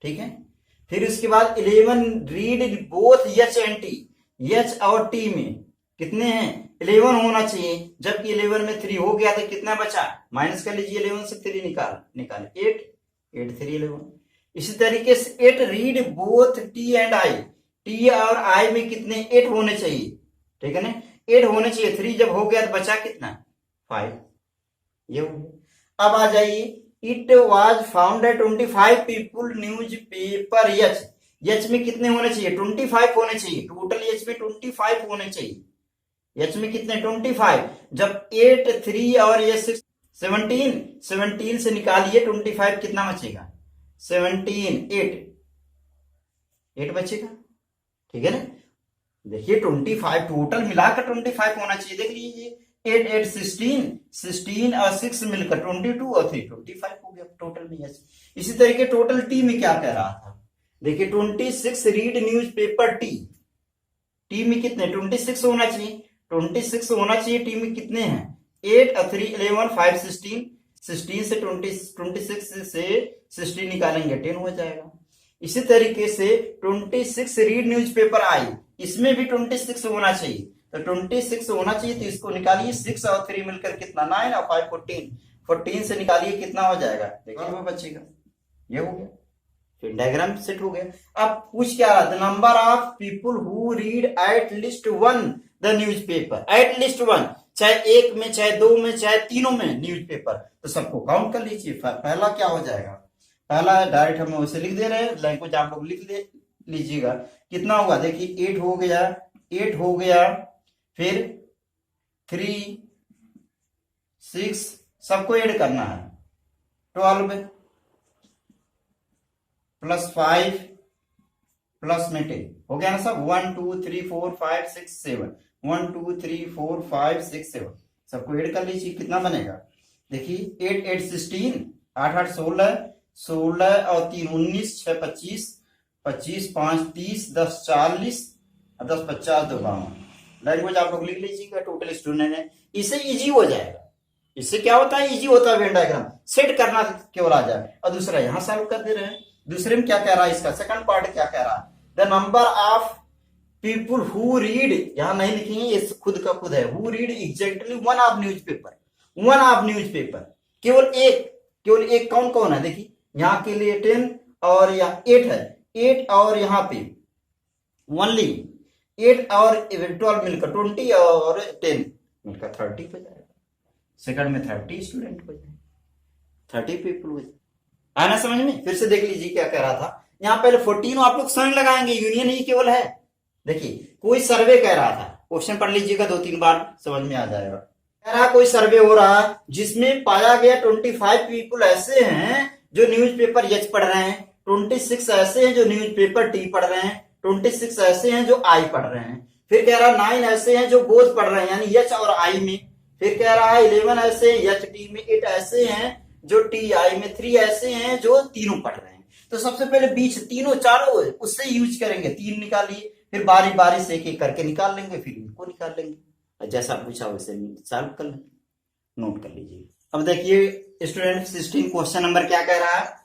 [SPEAKER 1] ठीक है, फिर उसके बाद 11 read both H and T, H और टी में कितने हैं, 11 होना चाहिए, जबकि 11 में 3 हो गया तो कितना बचा, माइनस कर लीजिए, 11 से 3 निकाल 8 3 11। इसी तरीके से 8 read both tea and I, T और आई में कितने 8 होने चाहिए। ठीक है ना, 8 होने चाहिए, 3 जब हो गया तो बचा कितना 5, ये हो गया। अब आ जाइए, it was found 25 people news paper H, H में कितने होने चाहिए, 25 होने चाहिए, टोटल एच में 25 होने चाहिए, एच में कितने 25, जब 8 3 और ये 6 17 से निकालिए 25 कितना बचेगा, 17 8 बचेगा। ठीक है ना, देखिए 25 टोटल मिलाकर 25 होना चाहिए, देख लीजिए 8 8 16 और 6 मिलकर 22 और 3 25 हो गया टोटल में एच। इसी तरीके टोटल टी में क्या कह रहा था, देखिए 26 रीड न्यूज़पेपर टी में कितने 26 होना चाहिए, 26 होना चाहिए, टी में कितने हैं 8 और 3 11 5 16 से 26 से 16 निकालेंगे 10 हो जाएगा। इसी तरीके से 26 रीड न्यूज़पेपर आई, इसमें भी 26 होना चाहिए, तो 26 होना चाहिए, तो इसको निकालिए, 6 और 3 मिलकर कितना 9 और 5 14 से निकालिए कितना हो जाएगा, देखिए वो बचेगा, ये हो गया, फिर डायग्राम सेट हो गया। अब पूछ क्या रहा, the number of people who read at least one the newspaper, at least one, चाहे एक में चाहे दो में चाहे तीनों में न्यूज़पेपर, तो सबको काउंट कर लीजिए। पहला क्या हो जाएगा, पहला डायरेक्ट हम वैसे लिख दे रहे हैं, लैंग्वेज आप लोग लिख लीजिएगा, कितना होगा देखिए 8 हो गया, फिर 3 6 सबको ऐड करना है, 12 प्लस 5 प्लस में 10 हो गया ना सब, 1 2 3 4 5 6 7, 1 2 3 4 5 6 7 सबको ऐड कर लीजिए, कितना बनेगा? देखिए 8 8 16, 8 8 16, 16 और 3 19, 6 25, 25 5 30, 10 40 और 10 50 2 52। लैंग्वेज आप लोग लिख लीजिएगा टोटल स्टूडेंट है। इससे इजी हो जाएगा। इससे क्या होता है, इजी होता है वेन डायग्राम सेट करना केवल आ जाए। और दूसरा यहां सॉल्व कर दे रहे हैं। दूसरे में क्या कह रहा है, इसका सेकंड पार्ट क्या कह रहा है, the number of people who read, यहां नहीं लिखेंगे, ये खुद का खुद है, who read exactly one of news paper, one of news paper, केवल एक कौन कौन है? देखिए यहाँ के लिए 10 और यहाँ 8 है, 8 और यहाँ पे ओनली 8 और 12 मिलकर 20 और 10 मिलकर 30 हो जाएगा। सेकंड में 30 स्टूडेंट हो जाए, 30 पीपल हो जाए। आना समझ में? फिर से देख लीजिए क्या कह रहा था। यहाँ पहले 14 आप लोग स्वयं लगाएंगे, यूनियन ही केवल है। देखिए कोई सर्वे कह रहा था, क्वेश्चन पढ़ लीजिएगा 2-3 बार, समझ में आ जाएगा। कह रहा कोई सर्वे हो रहा है जिसमें पाया गया 25 पीपल ऐसे हैं जो न्यूज़पेपर एच पढ़ रहे हैं, 26 ऐसे हैं जो न्यूज़पेपर टी पढ़ रहे हैं, 26 ऐसे हैं जो आई पढ़ रहे हैं। फिर कह रहा 9 ऐसे हैं जो बोथ पढ़ रहे हैं, यानी एच और आई में। फिर कह रहा है 11 ऐसे एच टी में, 8 ऐसे हैं जो टी आई में, 3 ऐसे हैं जो तीनों पढ़ रहे हैं। तो सबसे पहले बीच तीनों चारों उससे यूज करेंगे, 3 निकालिए, फिर बारी बारी से एक एक करके निकाल लेंगे, फिर इनको निकाल लेंगे, जैसा पूछा वैसे सॉल्व कर लेंगे। नोट कर लीजिए। अब देखिए स्टूडेंट 16 क्वेश्चन नंबर क्या कह रहा है,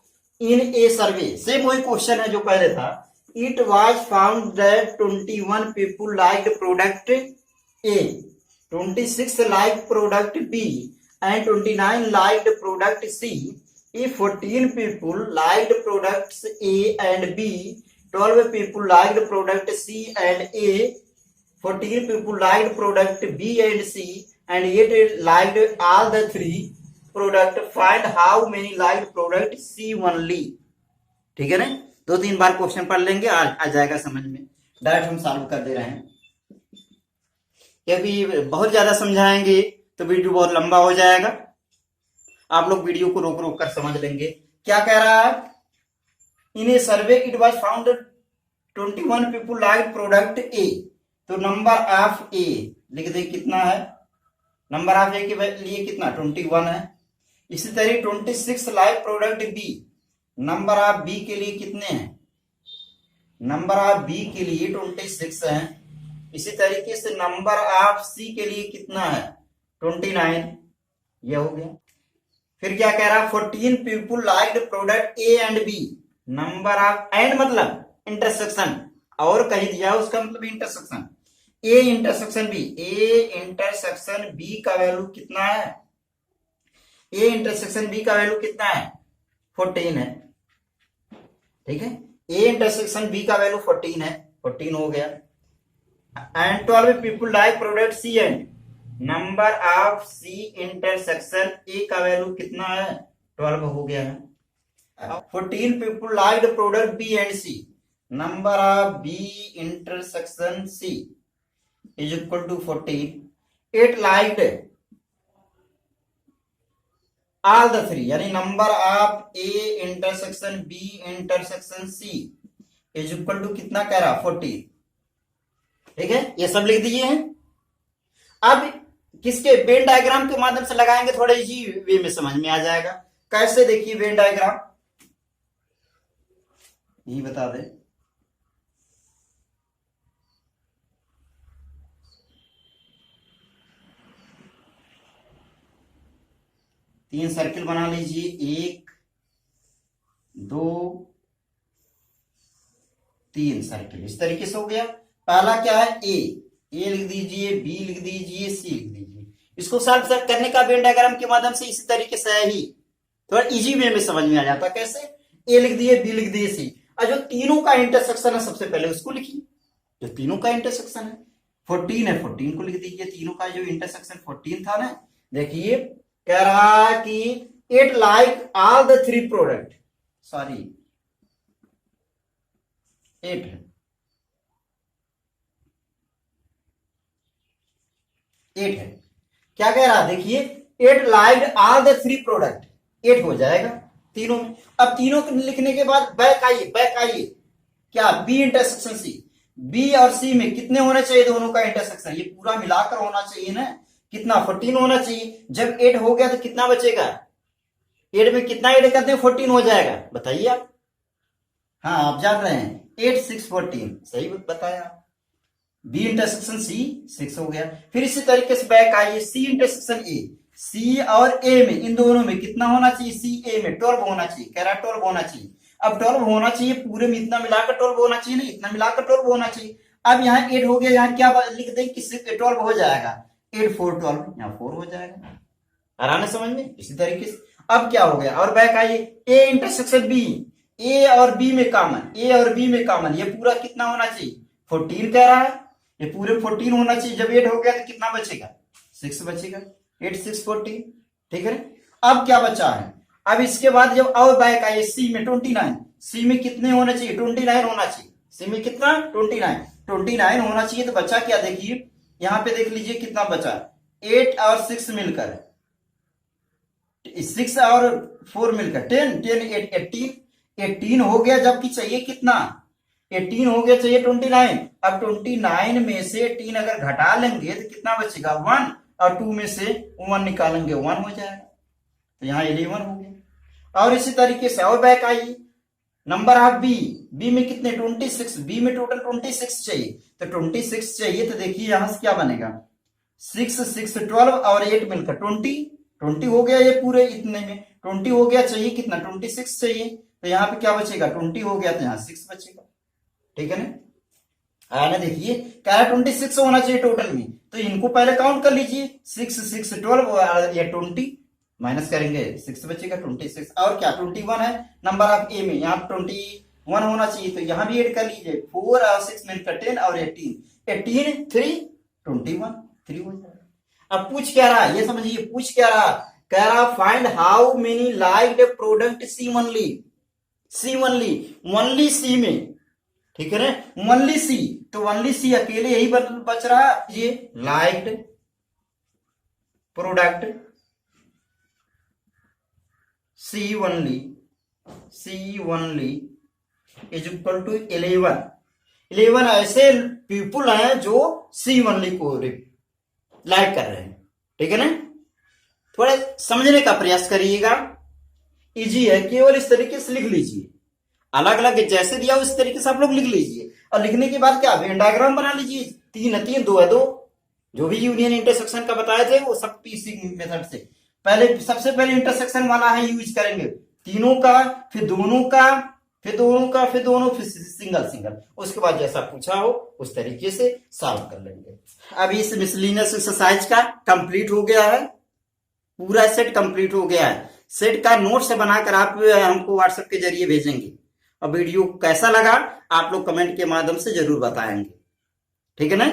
[SPEAKER 1] इन ए सर्वे, सेम वही क्वेश्चन है जो पहले था। It was found that 21 people liked product A, 26 like product B and 29 liked product C. If 14 people liked products A and B, 12 people liked product C and A, 14 people liked product B and C, and 8 liked all the 3 product, find how many liked product C only. ठीक है ना? 2-3 बार क्वेश्चन पढ़ लेंगे, आ जाएगा समझ में। डायरेक्ट हम सॉल्व कर दे रहे हैं, क्योंकि बहुत ज्यादा समझाएंगे तो वीडियो बहुत लंबा हो जाएगा। आप लोग वीडियो को रोक रोक कर समझ लेंगे। क्या कह रहा है, in a survey it was found 21 people like product A, तो नंबर ऑफ ए लिख दे कितना है, नंबर ऑफ ए के लिए कितना 21 है। इसी तरह 26 like product B, number of B के लिए कितने हैं, नंबर ऑफ बी के लिए 26 है। इसी तरीके से नंबर ऑफ सी के लिए कितना है 29, ये हो गया। फिर क्या कह रहा है, 14 people liked product A and B, number of, and मतलब इंटरसेक्शन, और कहीं दिया उसका मतलब intersection, A intersection B, A intersection B का वैल्यू कितना है, ए इंटरसेक्शन बी का वैल्यू कितना है 14 है। ठीक है, ए इंटरसेक्शन बी का वैल्यू 14 है, 14 हो गया। And 12 people like product C and, number of C intersection A का वैल्यू कितना है 12 हो गया है। 14 people liked product B and C, number of B intersection C is equal to 14। 8 liked all the 3, यानी number of A intersection B intersection C is equal to कितना कह रहा 14। ठीक है, ये सब लिख दिए हैं। अब किसके वेन डायग्राम के माध्यम से लगाएंगे, थोड़ा इजी वे में समझ में आ जाएगा। कैसे, देखिए वेन डायग्राम यही बता दे। तीन सर्किल बना लीजिए, 1 2 3 सर्किल इस तरीके से हो गया। पहला क्या है, ए लिख दीजिए, बी लिख दीजिए, सी लिख दीजिए। इसको सॉल्व करने का वेन डायग्राम के माध्यम से इसी तरीके से है ही, थोड़ा इजी वे में समझ में आ जाता। कैसे, ए लिख दिए, बी लिख दिए, सी, और जो तीनों का इंटरसेक्शन है सबसे पहले उसको लिखिए। जो तीनों का इंटरसेक्शन है 14 है, 14 को लिख दीजिए। तीनों का जो इंटरसेक्शन 14 था ना, देखिए कह रहा है कि 8 like all the 3 product, sorry 8 है, 8 है। क्या कह रहा है, देखिए 8 लाइक्ड ऑल द 3 प्रोडक्ट, 8 हो जाएगा तीनों में। अब तीनों लिखने के बाद बैक आइए, क्या बी इंटरसेक्शन सी, बी और सी में कितने होने चाहिए दोनों का इंटरसेक्शन? ये पूरा मिलाकर होना चाहिए ना, कितना 14 होना चाहिए। जब 8 हो गया तो कितना बचेगा? 8 में कितना ऐड करते हैं? 14 हो जाएगा। बताइए आप। हाँ आप जान रहे हैं, 8 6 14, सही बताया। बी इंटरसेक्शन सी 6 हो गया। फिर इसी तरीके से बैक आइए, सी इंटरसेक्शन ए, सी और ए में, इन दोनों में कितना होना चाहिए? सी ए में 12 होना चाहिए, कह रहा 12 होना चाहिए। अब 12 होना चाहिए, पूरे में इतना मिलाकर 12 होना चाहिए ना, इतना मिलाकर 12 होना चाहिए। अब यहाँ 8 हो गया, यहाँ क्या लिख दें कि 12 हो जाएगा, 8 4 12, यहाँ 4 हो जाएगा। आराम समझ में। इसी तरीके से अब क्या हो गया, और बैक आइए, ए इंटरसेक्शन बी, ए और बी में कॉमन, ए और बी में कॉमन, ये पूरा कितना होना चाहिए? 14 कह रहा है, ये पूरे 14 होना चाहिए। जब 8 हो गया तो कितना बचेगा? 6 बचेगा, 8 6 14, ठीक है। अब क्या बचा है? अब इसके बाद जब और बैक आइए, सी में 29, सी में कितने होना चाहिए? 29 होना चाहिए। सी में कितना? 29 होना चाहिए। तो बचा क्या? देखिए यहां पे देख लीजिए कितना बचा, 8 और 6 मिलकर, 6 और 4 मिलकर 10 10 8 18 हो गया। जबकि चाहिए कितना? 18 हो गया, चाहिए 29। अब 29 में से 18 अगर घटा लेंगे तो कितना बचेगा? 1, और 2 में से 1 निकालेंगे, 1 हो जाएगा। तो यहाँ 11 हो गया। और इसी तरीके से और बैक आइए, नंबर ऑफ बी, बी में कितने? 26, बी में टोटल 26 चाहिए। तो 26 चाहिए, तो देखिए यहां से क्या बनेगा, 6 6 12 और 8 मिलकर 20 हो गया। ये पूरे इतने में 20 हो गया, चाहिए कितना? 26 चाहिए। तो यहाँ पे क्या बचेगा? 20 हो गया, तो यहाँ 6 बचेगा, ठीक है ना। आना देखिए, कह रहा 26 होना चाहिए टोटल में, तो इनको पहले काउंट कर लीजिए, 6 6 12 और ये 20 माइनस करेंगे, 6 बचेगा, 26। और क्या? 21 है नंबर ऑफ ए में, यहाँ 21 होना चाहिए, तो यहाँ भी ऐड कर लीजिए, 4 और 6 मिलकर 10 और 18 3 21, 3 हो जाएगा। अब पूछ क्या रहा, ये समझिए, पूछ क्या रहा, कह रहा find how many liked product C only, C only C में, ठीक है ना, ओनली सी। तो ओनली सी अकेले यही बच रहा, ये liked product C only is equal to 11 ऐसे पीपुल हैं जो सी ओनली को लाइक कर रहे हैं, ठीक है ना। थोड़ा समझने का प्रयास करिएगा, इजी है, केवल इस तरीके से लिख लीजिए, अलग अलग जैसे दिया उस तरीके से आप लोग लिख लीजिए। और लिखने के बाद क्या, वेन डायग्राम बना लीजिए, 3 है 3, 2 है 2, जो भी यूनियन इंटरसेक्शन का बताए थे वो सब इसी मेथड से। पहले सबसे पहले इंटरसेक्शन वाला है यूज करेंगे, तीनों का, फिर दोनों का, फिर दोनों का, फिर दोनों, फिर सिंगल। उसके बाद जैसा पूछा हो उस तरीके से सॉल्व कर लेंगे। अभी इस मिसलिनियस एक्सरसाइज का कंप्लीट हो गया है, पूरा सेट कंप्लीट हो गया है। सेट का नोट्स बनाकर आप हमको व्हाट्सएप के जरिए भेजेंगे। और वीडियो कैसा लगा आप लोग कमेंट के माध्यम से जरूर बताएंगे, ठीक है ना।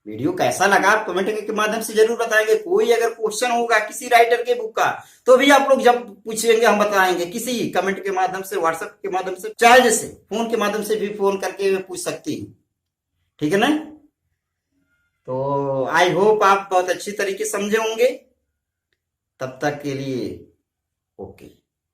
[SPEAKER 1] वीडियो कैसा लगा आप कमेंट के माध्यम से जरूर बताएंगे। कोई अगर क्वेश्चन होगा किसी राइटर के बुक का तो भी आप लोग जब पूछेंगे हम बताएंगे, किसी कमेंट के माध्यम से, व्हाट्सएप के माध्यम से, चाहे जैसे फोन के माध्यम से भी फोन करके पूछ सकती हैं, ठीक है ना। तो आई होप आप बहुत अच्छी तरीके समझे होंगे। तब तक के लिए ओके।